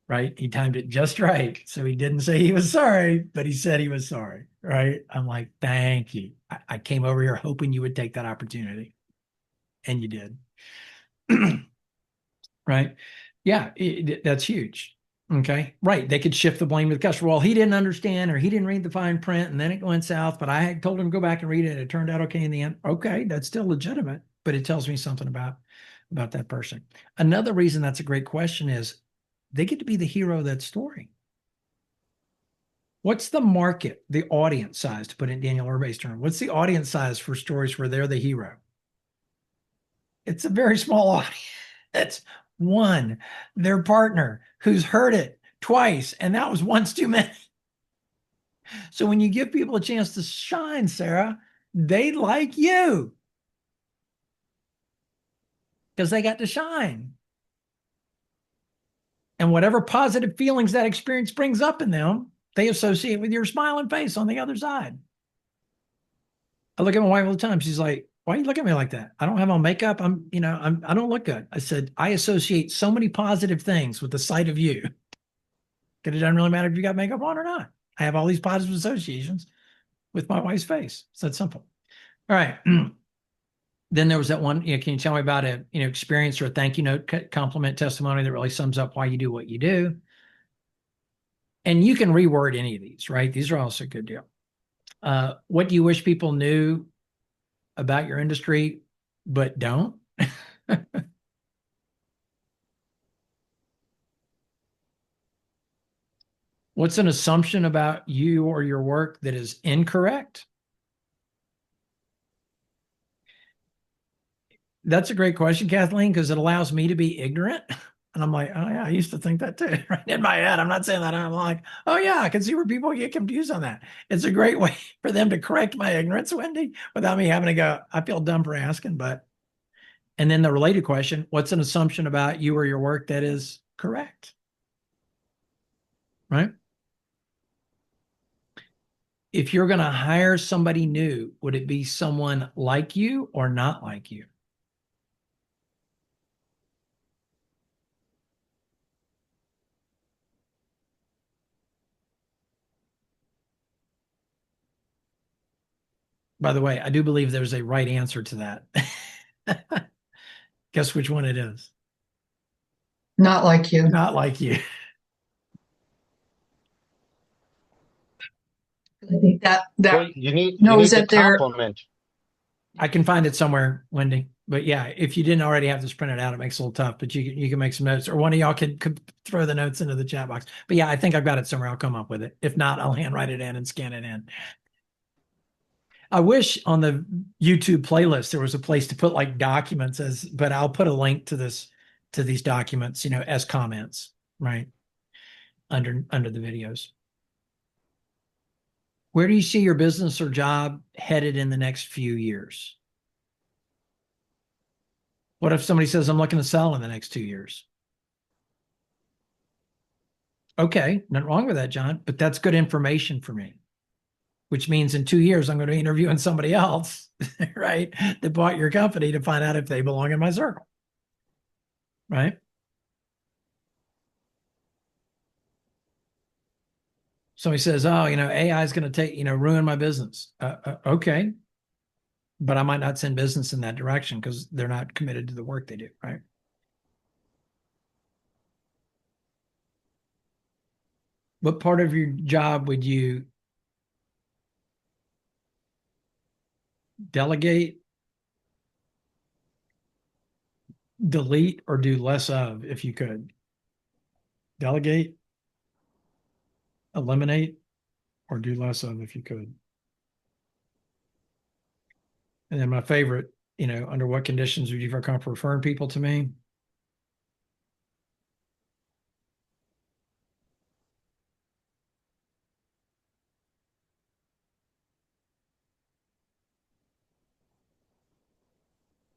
Right? He timed it just right. So he didn't say he was sorry, but he said he was sorry. Right? I'm like, thank you. I came over here hoping you would take that opportunity. And you did. Right? Yeah, that's huge. Okay. Right. They could shift the blame to the customer. Well, he didn't understand, or he didn't read the fine print, and then it went south, but I had told him to go back and read it. It turned out okay in the end. Okay. That's still legitimate, but it tells me something about that person. Another reason that's a great question is they get to be the hero of that story. What's the market, the audience size, to put it in Daniel Urbay's term? What's the audience size for stories where they're the hero? It's a very small audience. It's one, their partner who's heard it twice, and that was once too many. So when you give people a chance to shine, Sarah, they like you because they got to shine. And whatever positive feelings that experience brings up in them, they associate with your smiling face on the other side. I look at my wife all the time. She's like, why you look at me like that? I don't have on makeup. I don't look good. I said, I associate so many positive things with the sight of you. It doesn't really matter if you got makeup on or not. I have all these positive associations with my wife's face. It's that simple. All right. Then there was that one, can you tell me about a, experience or a thank you note, compliment testimony that really sums up why you do what you do? And you can reword any of these, right? These are also a good deal. What do you wish people knew about your industry, but don't? What's an assumption about you or your work that is incorrect? That's a great question, Kathleen, because it allows me to be ignorant. And I'm like, oh yeah, I used to think that too, right in my head. I'm not saying that. I'm like, oh yeah, I can see where people get confused on that. It's a great way for them to correct my ignorance, Wendy, without me having to go, I feel dumb for asking, but. And then the related question, what's an assumption about you or your work that is correct? Right? If you're going to hire somebody new, would it be someone like you or not like you? By the way, I do believe there's a right answer to that. Guess which one it is? Not like you. Not like you. I think that Well, you need knows to that they're compliment. I can find it somewhere, Wendy. But yeah, if you didn't already have this printed out, it makes it a little tough. But you can make some notes, or one of y'all could throw the notes into the chat box. But yeah, I think I've got it somewhere. I'll come up with it. If not, I'll handwrite it in and scan it in. I wish on the YouTube playlist there was a place to put like documents but I'll put a link to these documents, as comments, right? Under the videos. Where do you see your business or job headed in the next few years? What if somebody says, I'm looking to sell in the next 2 years? Okay, nothing wrong with that, John, but that's good information for me, which means in 2 years, I'm going to be interviewing somebody else, right, that bought your company to find out if they belong in my circle, right? Somebody says, oh, AI is going to ruin my business. Okay. But I might not send business in that direction because they're not committed to the work they do, right? What part of your job would you delegate, delete, or do less of if you could? Delegate, eliminate, or do less of if you could? And then my favorite, under what conditions would you feel comfortable referring people to me?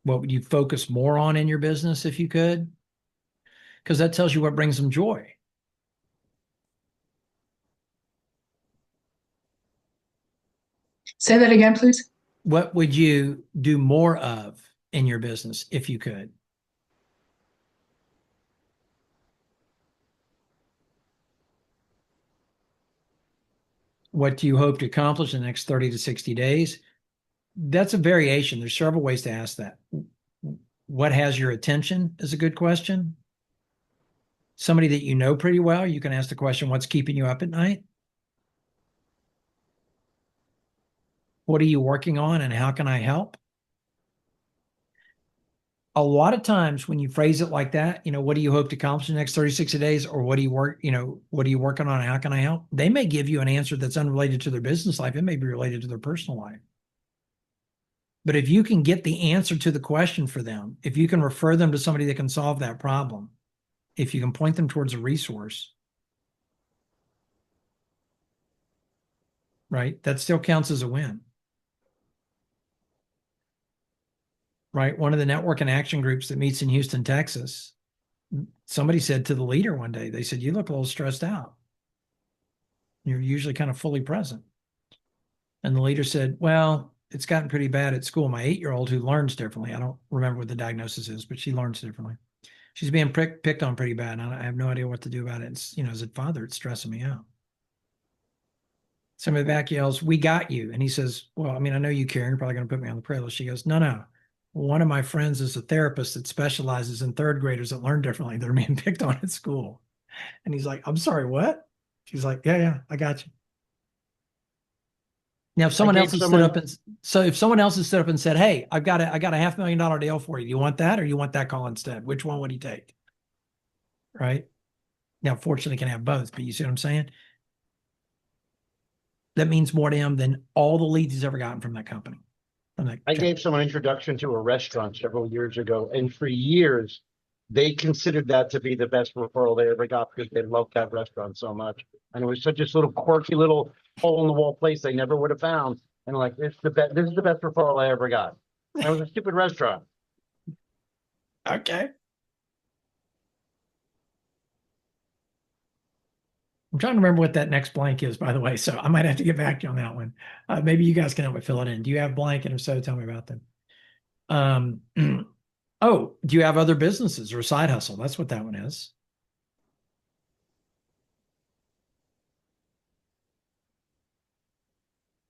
What would you focus more on in your business if you could? Because that tells you what brings them joy. Say that again, please. What would you do more of in your business if you could? What do you hope to accomplish in the next 30 to 60 days? That's a variation. There's several ways to ask that. What has your attention is a good question. Somebody that you know pretty well, you can ask the question, what's keeping you up at night? What are you working on and how can I help? A lot of times when you phrase it like that, what do you hope to accomplish in the next 30, 60 days? Or what do you what are you working on? And how can I help? They may give you an answer that's unrelated to their business life. It may be related to their personal life. But if you can get the answer to the question for them, if you can refer them to somebody that can solve that problem, if you can point them towards a resource, right, that still counts as a win. Right? One of the network and action groups that meets in Houston, Texas, somebody said to the leader one day, they said, "You look a little stressed out. You're usually kind of fully present." And the leader said, "Well, it's gotten pretty bad at school. My 8-year-old who learns differently, I don't remember what the diagnosis is, but she learns differently. She's being picked on pretty bad. And I have no idea what to do about it. It's, as a father, it's stressing me out." Somebody back yells, "We got you." And he says, "Well, I mean, I know you care. You're probably going to put me on the prayer list." She goes, No. One of my friends is a therapist that specializes in third graders that learn differently. They're being picked on at school." And he's like, "I'm sorry, what?" She's like, yeah, I got you. Now, if someone else has stood up if someone else has stood up and said, "Hey, I got a $500,000 deal for you. You want that, or you want that call instead? Which one would he take?" Right? Now, fortunately, can have both, but you see what I'm saying? That means more to him than all the leads he's ever gotten from that company. I gave someone an introduction to a restaurant several years ago, and for years they considered that to be the best referral they ever got because they loved that restaurant so much. And it was such a little quirky little hole in the wall place they never would have found. And like, this is the best referral I ever got. And it was a stupid restaurant. Okay. I'm trying to remember what that next blank is, by the way. So I might have to get back to you on that one. Maybe you guys can help me fill it in. Do you have blank? And if so, tell me about them. Oh, do you have other businesses or a side hustle? That's what that one is.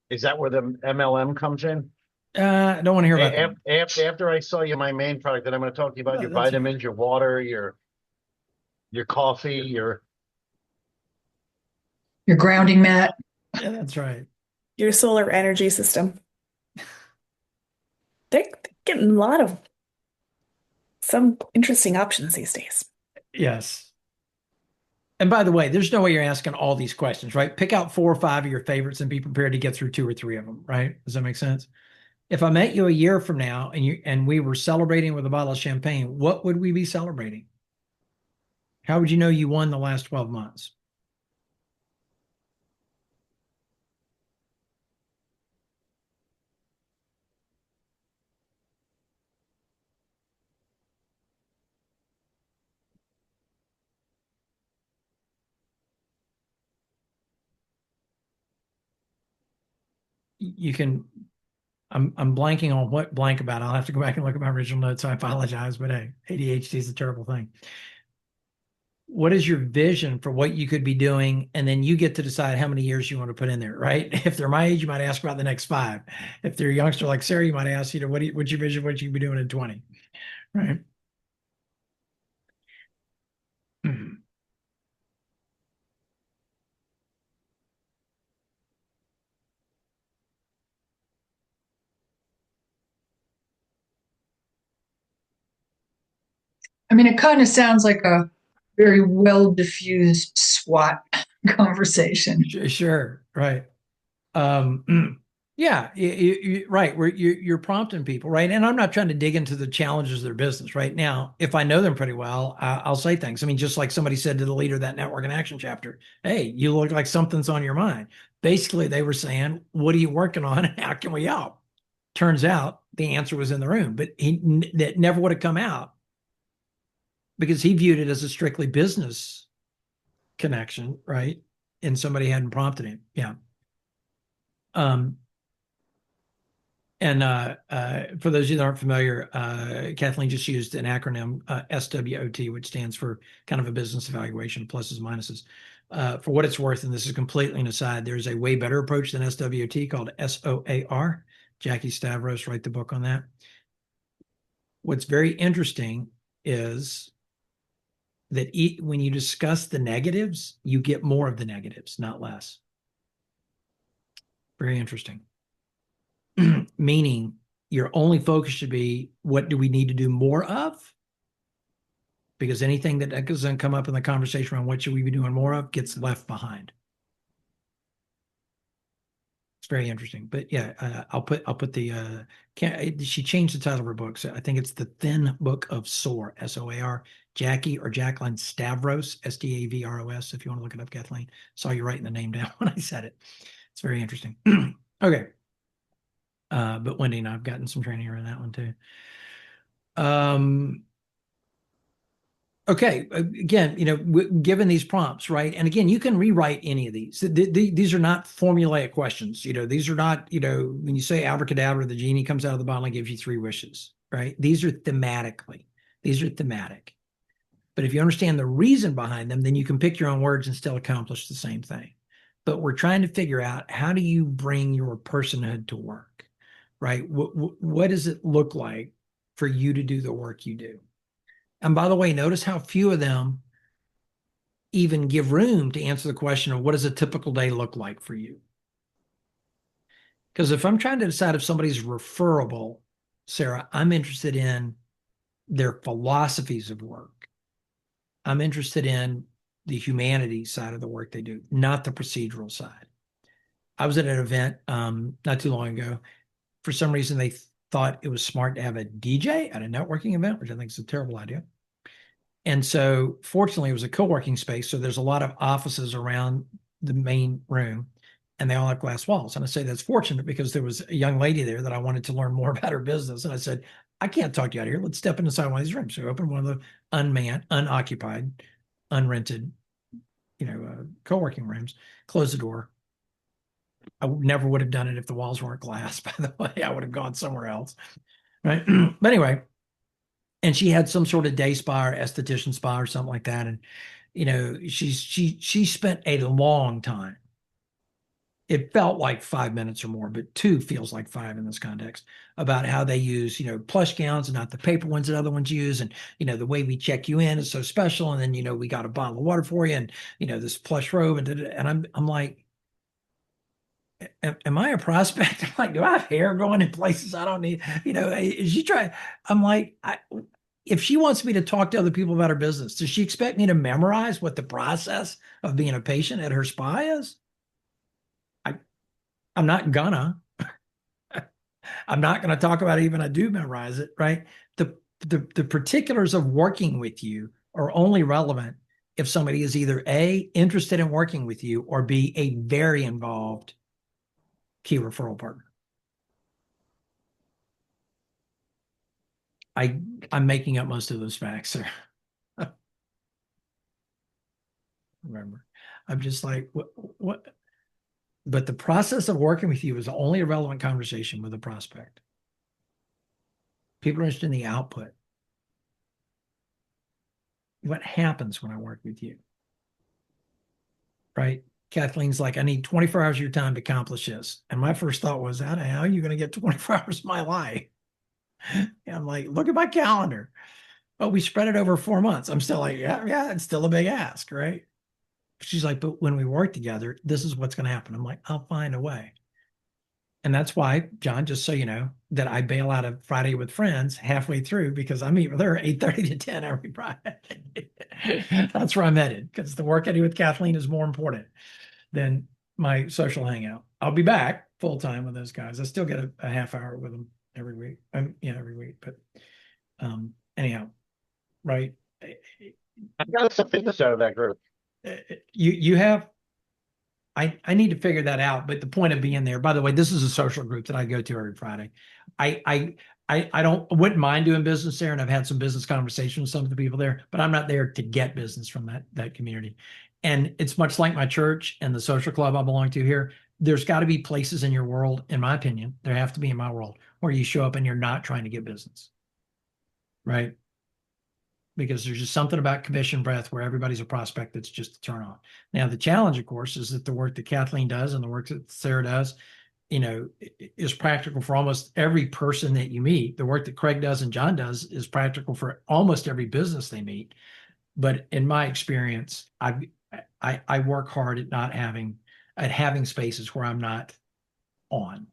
Is that where the MLM comes in? I don't want to hear about that. After I saw you, my main product that I'm going to talk to you about, No, your that's fine. vitamins, your water, your coffee, Your grounding mat. Yeah, that's right. Your solar energy system. They're getting a lot of some interesting options these days. Yes. And by the way, there's no way you're asking all these questions, right? Pick out 4 or 5 of your favorites and be prepared to get through 2 or 3 of them, right? Does that make sense? If I met you a year from now and we were celebrating with a bottle of champagne, what would we be celebrating? How would you know you won the last 12 months? You can, I'm blanking on what blank about. I'll have to go back and look at my original notes. So I apologize, but hey, ADHD is a terrible thing. What is your vision for what you could be doing? And then you get to decide how many years you want to put in there, right? If they're my age, you might ask about the next 5. If they're a youngster like Sarah, you might ask, what's your vision, what you could be doing in 20, right? I mean, it kind of sounds like a very well diffused SWOT conversation. Sure, right. Yeah, right. Where you're prompting people, right? And I'm not trying to dig into the challenges of their business right now. If I know them pretty well, I'll say things. I mean, just like somebody said to the leader of that network and action chapter, "Hey, you look like something's on your mind." Basically, they were saying, "What are you working on? And how can we help?" Turns out the answer was in the room, but that never would have come out because he viewed it as a strictly business connection, right? And somebody hadn't prompted him. Yeah. And for those of you that aren't familiar, Kathleen just used an acronym, SWOT, which stands for kind of a business evaluation, pluses, minuses. For what it's worth, and this is completely an aside, there's a way better approach than SWOT called SOAR. Jackie Stavros wrote the book on that. What's very interesting is that when you discuss the negatives, you get more of the negatives, not less. Very interesting. Meaning your only focus should be, what do we need to do more of? Because anything that doesn't come up in the conversation around what should we be doing more of gets left behind. very interesting. But yeah, I'll put the she changed the title of her book. So I think it's The Thin Book of SOAR, SOAR, Jackie or Jacqueline Stavros, Stavros, if you want to look it up, Kathleen. Saw you writing the name down when I said it. It's very interesting. Okay. But Wendy and I've gotten some training around that one too. Okay, again, given these prompts, right? And again, you can rewrite any of these. These are not formulaic questions. These are not, when you say abracadabra, the genie comes out of the bottle and gives you 3 wishes, right? These are thematic. But if you understand the reason behind them, then you can pick your own words and still accomplish the same thing. But we're trying to figure out, how do you bring your personhood to work, right? What does it look like for you to do the work you do? And by the way, notice how few of them even give room to answer the question of what does a typical day look like for you? Because if I'm trying to decide if somebody's referable, Sarah, I'm interested in their philosophies of work. I'm interested in the humanities side of the work they do, not the procedural side. I was at an event not too long ago. For some reason, they thought it was smart to have a DJ at a networking event, which I think is a terrible idea. And so fortunately, it was a co-working space. So there's a lot of offices around the main room, and they all have glass walls. And I say that's fortunate because there was a young lady there that I wanted to learn more about her business. And I said, I can't talk to you out here. Let's step inside one of these rooms. So I opened one of the unmanned, unoccupied, unrented, co-working rooms, closed the door. I never would have done it if the walls weren't glass, by the way. I would have gone somewhere else. Right. But anyway, and she had some sort of day spa or esthetician spa or something like that. And, she spent a long time. It felt like 5 minutes or more, but 2 feels like 5 in this context, about how they use, plush gowns and not the paper ones that other ones use. And, the way we check you in is so special. And then, we got a bottle of water for you and, this plush robe. And I'm like, am I a prospect? I'm like, do I have hair going in places I don't need? Is she trying? I'm like, if she wants me to talk to other people about her business, does she expect me to memorize what the process of being a patient at her spa is? I'm not gonna. I'm not gonna talk about it even I do memorize it, right? The particulars of working with you are only relevant if somebody is either A, interested in working with you, or B, a very involved key referral partner. I'm making up most of those facts, sir. Remember, I'm just like, what? But the process of working with you is only a relevant conversation with a prospect. People are interested in the output. What happens when I work with you? Right? Kathleen's like, I need 24 hours of your time to accomplish this. And my first thought was, how the hell are you going to get 24 hours of my life? And I'm like, look at my calendar. But we spread it over 4 months. I'm still like, yeah, it's still a big ask, right? She's like, but when we work together, this is what's going to happen. I'm like, I'll find a way. And that's why, John, just so you know, that I bail out of Friday with Friends halfway through because I meet with her 8:30 to 10 every Friday. That's where I'm headed, because the work I do with Kathleen is more important than my social hangout. I'll be back full time with those guys. I still get a half hour with them every week. Every week. But anyhow, right? I've got some fitness out of that group. You have. I need to figure that out. But the point of being there, by the way, this is a social group that I go to every Friday. I wouldn't mind doing business there, and I've had some business conversations with some of the people there, but I'm not there to get business from that community. And it's much like my church and the social club I belong to here. There's got to be places in your world, in my opinion, there have to be in my world, where you show up and you're not trying to get business, right? Because there's just something about commission breath where everybody's a prospect that's just a turn on. Now, the challenge, of course, is that the work that Kathleen does and the work that Sarah does, is practical for almost every person that you meet. The work that Craig does and John does is practical for almost every business they meet. But in my experience, I work hard at having spaces where I'm not on,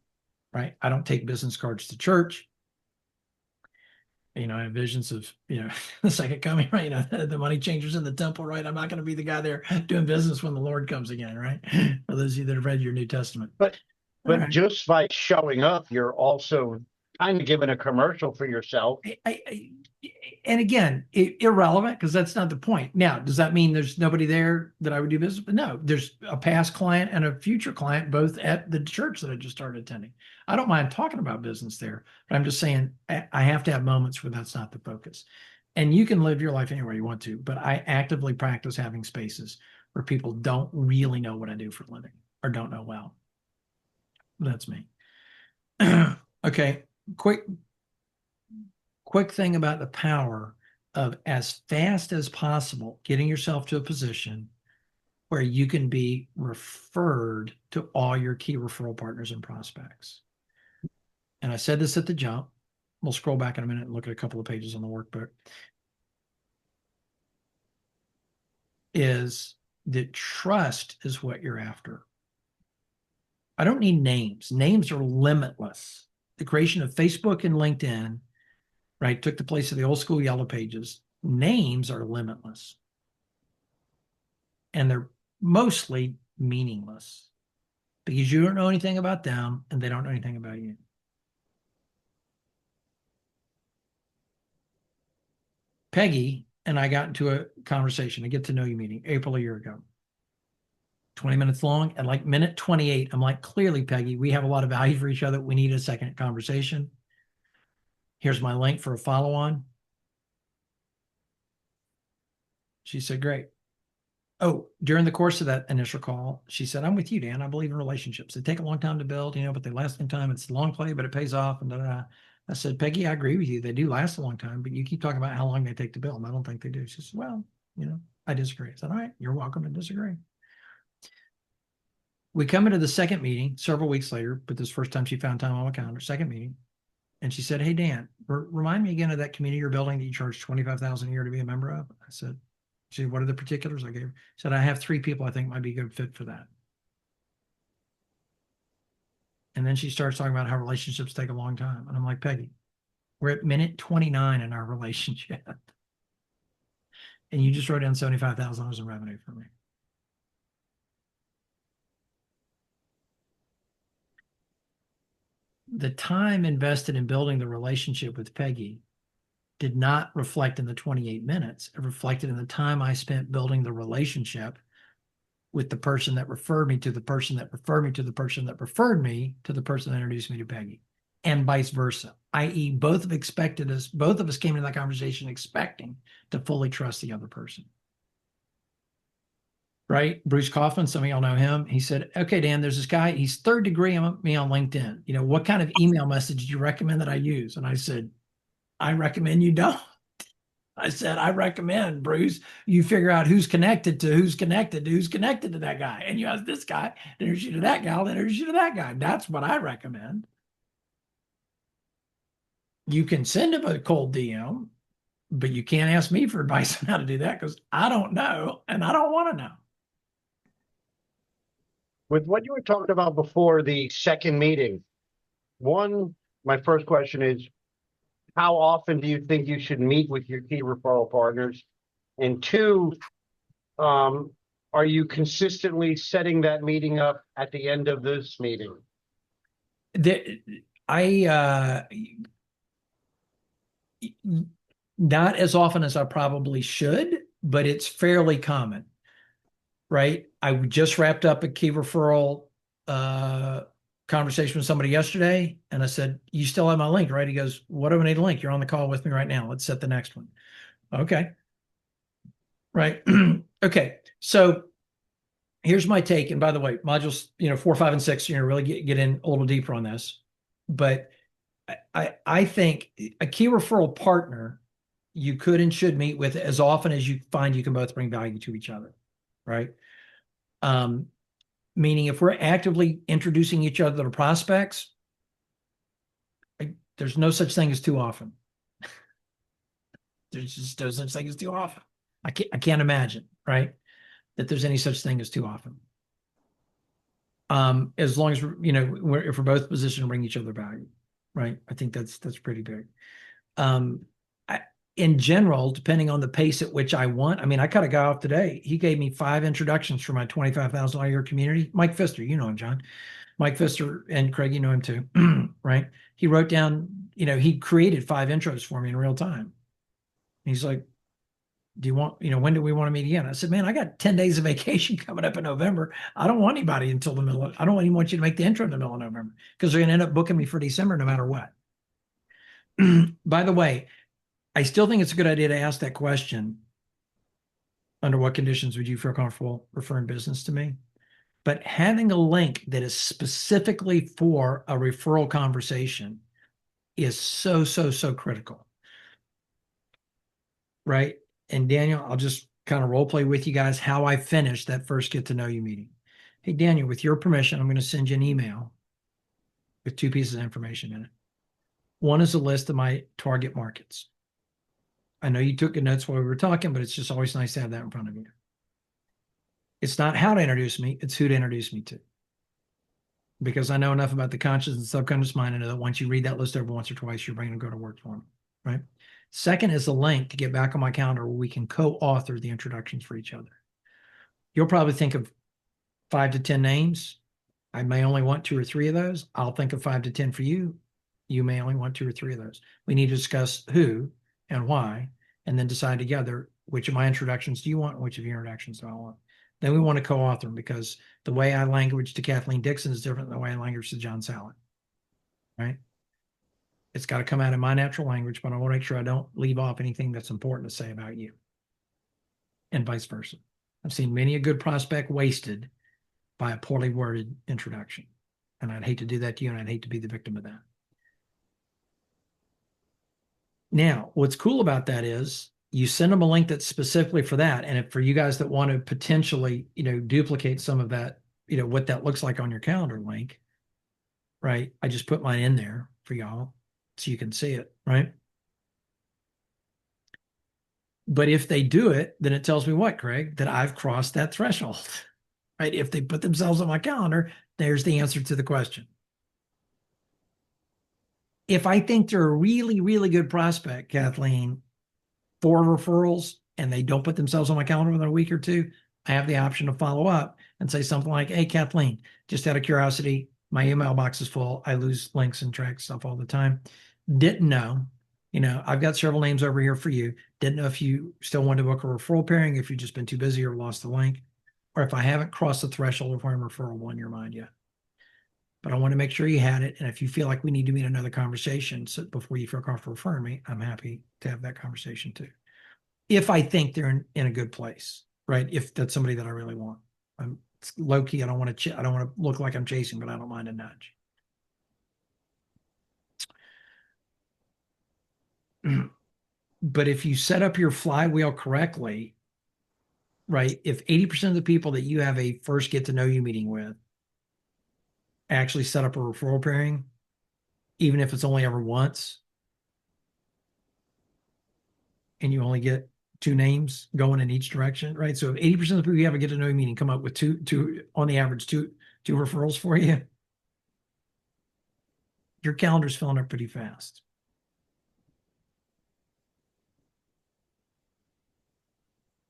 right? I don't take business cards to church. I have visions of, the second coming, right? The money changers in the temple, right? I'm not going to be the guy there doing business when the Lord comes again, right? For those of you that have read your New Testament. But But right. just by showing up, you're also kind of giving a commercial for yourself. And again, irrelevant because that's not the point. Now, does that mean there's nobody there that I would do business with? No, there's a past client and a future client, both at the church that I just started attending. I don't mind talking about business there, but I'm just saying I have to have moments where that's not the focus. And you can live your life anywhere you want to, but I actively practice having spaces where people don't really know what I do for a living or don't know well. That's me. Okay, quick thing about the power of as fast as possible getting yourself to a position where you can be referred to all your key referral partners and prospects. And I said this at the jump. We'll scroll back in a minute and look at a couple of pages on the workbook. Is that trust is what you're after. I don't need names. Names are limitless. The creation of Facebook and LinkedIn, right, took the place of the old school yellow pages. Names are limitless. And they're mostly meaningless because you don't know anything about them and they don't know anything about you. Peggy and I got into a conversation, a get to know you meeting, April a year ago. 20 minutes long. And like minute 28, I'm like, clearly, Peggy, we have a lot of value for each other. We need a second conversation. Here's my link for a follow-on. She said, great. Oh, during the course of that initial call, she said, I'm with you, Dan. I believe in relationships. They take a long time to build, but they last a long time. It's a long play, but it pays off. And da-da-da. I said, Peggy, I agree with you. They do last a long time, but you keep talking about how long they take to build. And I don't think they do. She said, well, I disagree. I said, all right, you're welcome to disagree. We come into the second meeting several weeks later, but this first time she found time on my calendar, second meeting. And she said, hey, Dan, remind me again of that community you're building that you charge $25,000 a year to be a member of. I said, she said, what are the particulars? I gave her. Said, I have 3 people I think might be a good fit for that. And then she starts talking about how relationships take a long time. And I'm like, Peggy, we're at minute 29 in our relationship. And you just wrote down $75,000 in revenue for me. The time invested in building the relationship with Peggy did not reflect in the 28 minutes. It reflected in the time I spent building the relationship with the person that referred me to the person that referred me to the person that referred me to the person that introduced me to Peggy, and vice versa, i.e. both of us came into that conversation expecting to fully trust the other person. Right? Bruce Kaufman, some of y'all know him. He said, okay, Dan, there's this guy, he's 3rd degree on me on LinkedIn. What kind of email message do you recommend that I use? And I said, I recommend you don't. I said, I recommend, Bruce, you figure out who's connected to who's connected to who's connected to that guy. And you ask this guy, then introduce you to that gal, then introduce you to that guy. That's what I recommend. You can send him a cold DM, but you can't ask me for advice on how to do that because I don't know and I don't want to know. With what you were talking about before the second meeting, my first question is, how often do you think you should meet with your key referral partners? And 2, are you consistently setting that meeting up at the end of this meeting? Not as often as I probably should, but it's fairly common, right? I just wrapped up a key referral conversation with somebody yesterday, and I said, you still have my link, right? He goes, what do I need a link? You're on the call with me right now. Let's set the next one. Okay. Right. Okay. So here's my take. And by the way, modules, 4, 5, and 6, really get in a little deeper on this. But I think a key referral partner you could and should meet with as often as you find you can both bring value to each other. Right. Meaning if we're actively introducing each other to prospects, there's no such thing as too often. There's just no such thing as too often. I can't imagine, right, that there's any such thing as too often. As long as if we're both positioned to bring each other value, right? I think that's pretty big. In general, depending on the pace at which I want, I cut a guy off today. He gave me 5 introductions for my $25,000 a year community. Mike Pfister, you know him, John. Mike Pfister, and Craig, you know him too, right? He wrote down, he created 5 intros for me in real time. He's like, do you want, when do we want to meet again? I said, man, I got 10 days of vacation coming up in November. I don't want anybody until I don't even want you to make the intro in the middle of November because they're going to end up booking me for December no matter what. By the way, I still think it's a good idea to ask that question. Under what conditions would you feel comfortable referring business to me? But having a link that is specifically for a referral conversation is so, so, so critical. Right? And Daniel, I'll just kind of role play with you guys how I finished that first get to know you meeting. Hey, Daniel, with your permission, I'm going to send you an email with 2 pieces of information in it. One is a list of my target markets. I know you took good notes while we were talking, but it's just always nice to have that in front of you. It's not how to introduce me, it's who to introduce me to. Because I know enough about the conscious and subconscious mind to know that once you read that list over once or twice, your brain will go to work for me, right? Second is a link to get back on my calendar where we can co-author the introductions for each other. You'll probably think of 5 to 10 names. I may only want 2 or 3 of those. I'll think of 5 to 10 for you. You may only want 2 or 3 of those. We need to discuss who and why, and then decide together which of my introductions do you want and which of your introductions do I want. Then we want to co-author them because the way I language to Kathleen Dixon is different than the way I language to John Sallett, right? It's got to come out in my natural language, but I want to make sure I don't leave off anything that's important to say about you, and vice versa. I've seen many a good prospect wasted by a poorly worded introduction, and I'd hate to do that to you, and I'd hate to be the victim of that. Now, what's cool about that is you send them a link that's specifically for that, and if for you guys that want to potentially, duplicate some of that, what that looks like on your calendar link, right? I just put mine in there for y'all so you can see it, right? But if they do it, then it tells me what, Craig? That I've crossed that threshold, right? If they put themselves on my calendar, there's the answer to the question. If I think they're a really, really good prospect, Kathleen, for referrals, and they don't put themselves on my calendar within a week or 2, I have the option to follow up and say something like, hey, Kathleen, just out of curiosity, my email box is full. I lose links and track stuff all the time. Didn't know, I've got several names over here for you. Didn't know if you still want to book a referral pairing, if you've just been too busy or lost the link, or if I haven't crossed the threshold of where I'm referable in your mind yet. But I want to make sure you had it. And if you feel like we need to meet another conversation before you feel comfortable referring me, I'm happy to have that conversation too. If I think they're in a good place, right? If that's somebody that I really want. I'm low key. I don't want to look like I'm chasing, but I don't mind a nudge. But if you set up your flywheel correctly, right? If 80% of the people that you have a first get to know you meeting with actually set up a referral pairing, even if it's only ever once, and you only get 2 names going in each direction, right? So if 80% of the people you have a get to know you meeting come up with two on the average, two referrals for you, your calendar's filling up pretty fast.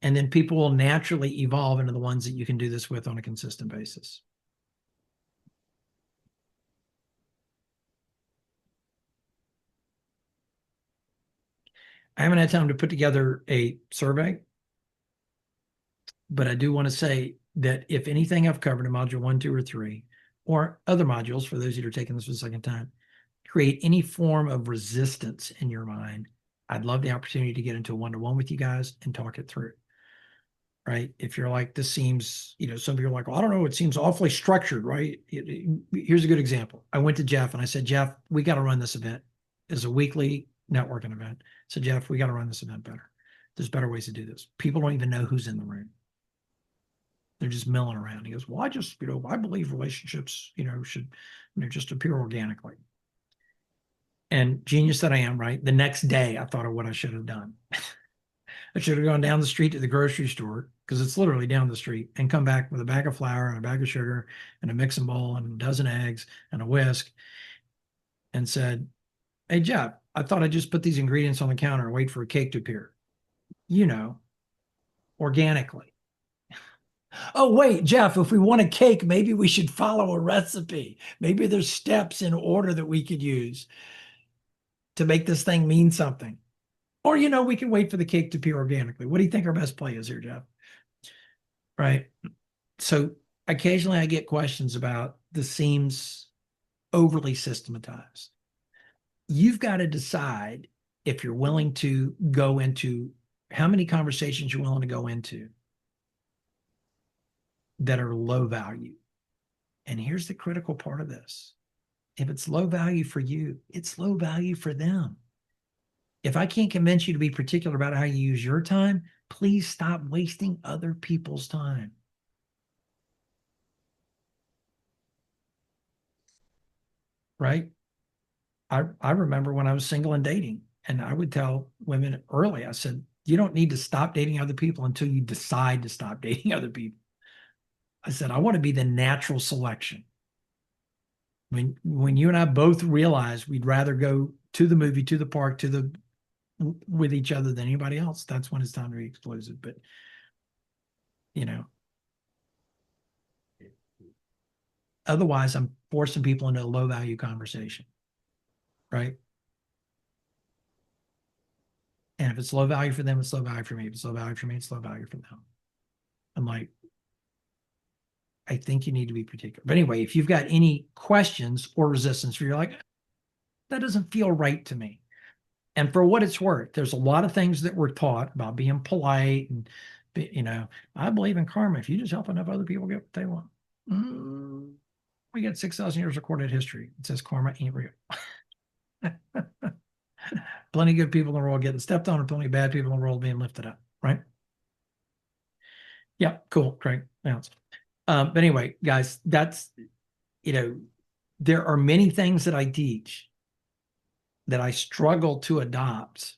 And then people will naturally evolve into the ones that you can do this with on a consistent basis. I haven't had time to put together a survey, but I do want to say that if anything I've covered in module 1, 2, or 3, or other modules, for those that are taking this for the second time, create any form of resistance in your mind, I'd love the opportunity to get into a one-to-one with you guys and talk it through. Right? If you're like, this seems, some people are like, well, I don't know, it seems awfully structured, right? Here's a good example. I went to Jeff and I said, Jeff, we got to run this event as a weekly networking event. So Jeff, we got to run this event better. There's better ways to do this. People don't even know who's in the room. They're just milling around. He goes, well, I just, I believe relationships, should, just appear organically. And genius that I am, right? The next day I thought of what I should have done. I should have gone down the street to the grocery store, because it's literally down the street, and come back with a bag of flour and a bag of sugar and a mixing bowl and a dozen eggs and a whisk, and said, hey, Jeff, I thought I'd just put these ingredients on the counter and wait for a cake to appear, organically. Oh, wait, Jeff, if we want a cake, maybe we should follow a recipe. Maybe there's steps in order that we could use to make this thing mean something. Or, we can wait for the cake to appear organically. What do you think our best play is here, Jeff? Right. So occasionally I get questions about this seems overly systematized. You've got to decide if you're willing to go into how many conversations you're willing to go into that are low value. And here's the critical part of this. If it's low value for you, it's low value for them. If I can't convince you to be particular about how you use your time, please stop wasting other people's time. Right? I remember when I was single and dating, and I would tell women early, I said, you don't need to stop dating other people until you decide to stop dating other people. I said, I want to be the natural selection. When you and I both realize we'd rather go to the movie, to the park, with each other than anybody else, that's when it's time to be exclusive. But otherwise I'm forcing people into a low value conversation. Right. And if it's low value for them, it's low value for me. If it's low value for me, it's low value for them. I'm like, I think you need to be particular. But anyway, if you've got any questions or resistance, you're like, that doesn't feel right to me. And for what it's worth, there's a lot of things that we're taught about being polite and, I believe in karma. If you just help enough other people get what they want. We got 6,000 years recorded history. It says karma ain't real. Plenty of good people in the world getting stepped on and plenty of bad people in the world being lifted up, right? Yeah, cool, Craig. But anyway, guys, that's, there are many things that I teach that I struggle to adopt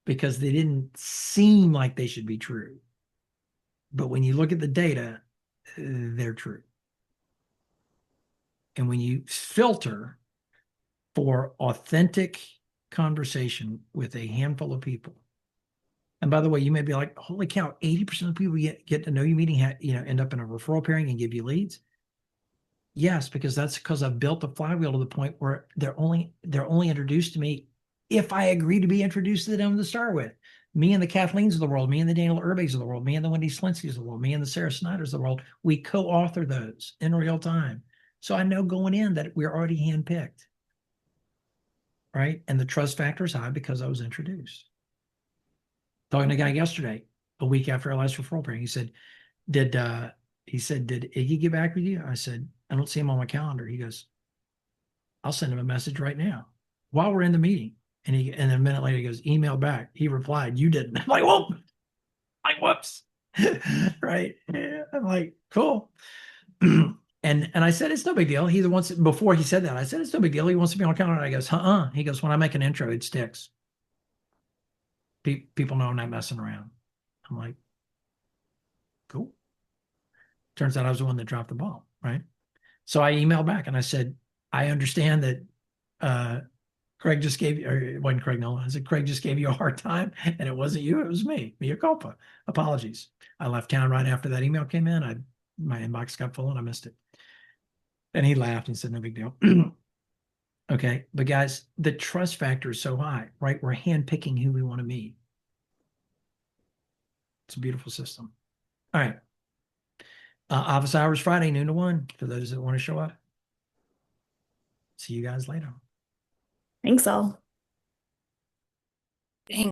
because they didn't seem like they should be true. But when you look at the data, they're true. And when you filter for authentic conversation with a handful of people, and by the way, you may be like, holy cow, 80% of people get to know you meeting, end up in a referral pairing and give you leads. Yes, because I've built the flywheel to the point where they're only introduced to me if I agree to be introduced to them to start with. Me and the Kathleens of the world, me and the Daniel Urbays of the world, me and the Wendy Slinskys of the world, me and the Sarah Snyders of the world, we co-author those in real time. So I know going in that we're already handpicked, right? And the trust factor is high because I was introduced. Talking to a guy yesterday, a week after our last referral pairing, he said, did Iggy get back with you? I said, I don't see him on my calendar. He goes, I'll send him a message right now while we're in the meeting. And a minute later he goes, email back. He replied, you didn't. I'm like, whoa, whoops. Right. Yeah. I'm like, cool. And I said, it's no big deal. Before he said that, I said, it's no big deal. He wants to be on calendar. I goes, He goes, when I make an intro, it sticks. People know I'm not messing around. I'm like, cool. Turns out I was the one that dropped the ball, right? So I emailed back and I said, I understand that Craig just gave you, or it wasn't Craig Nolan. I said, Craig just gave you a hard time and it wasn't you, it was me. Mea culpa. Apologies. I left town right after that email came in. My inbox got full and I missed it. And he laughed and said, no big deal. Okay. But guys, the trust factor is so high, right? We're handpicking who we want to meet. It's a beautiful system. All right. Office hours Friday, noon to 1 for those that want to show up. See you guys later. Thanks all.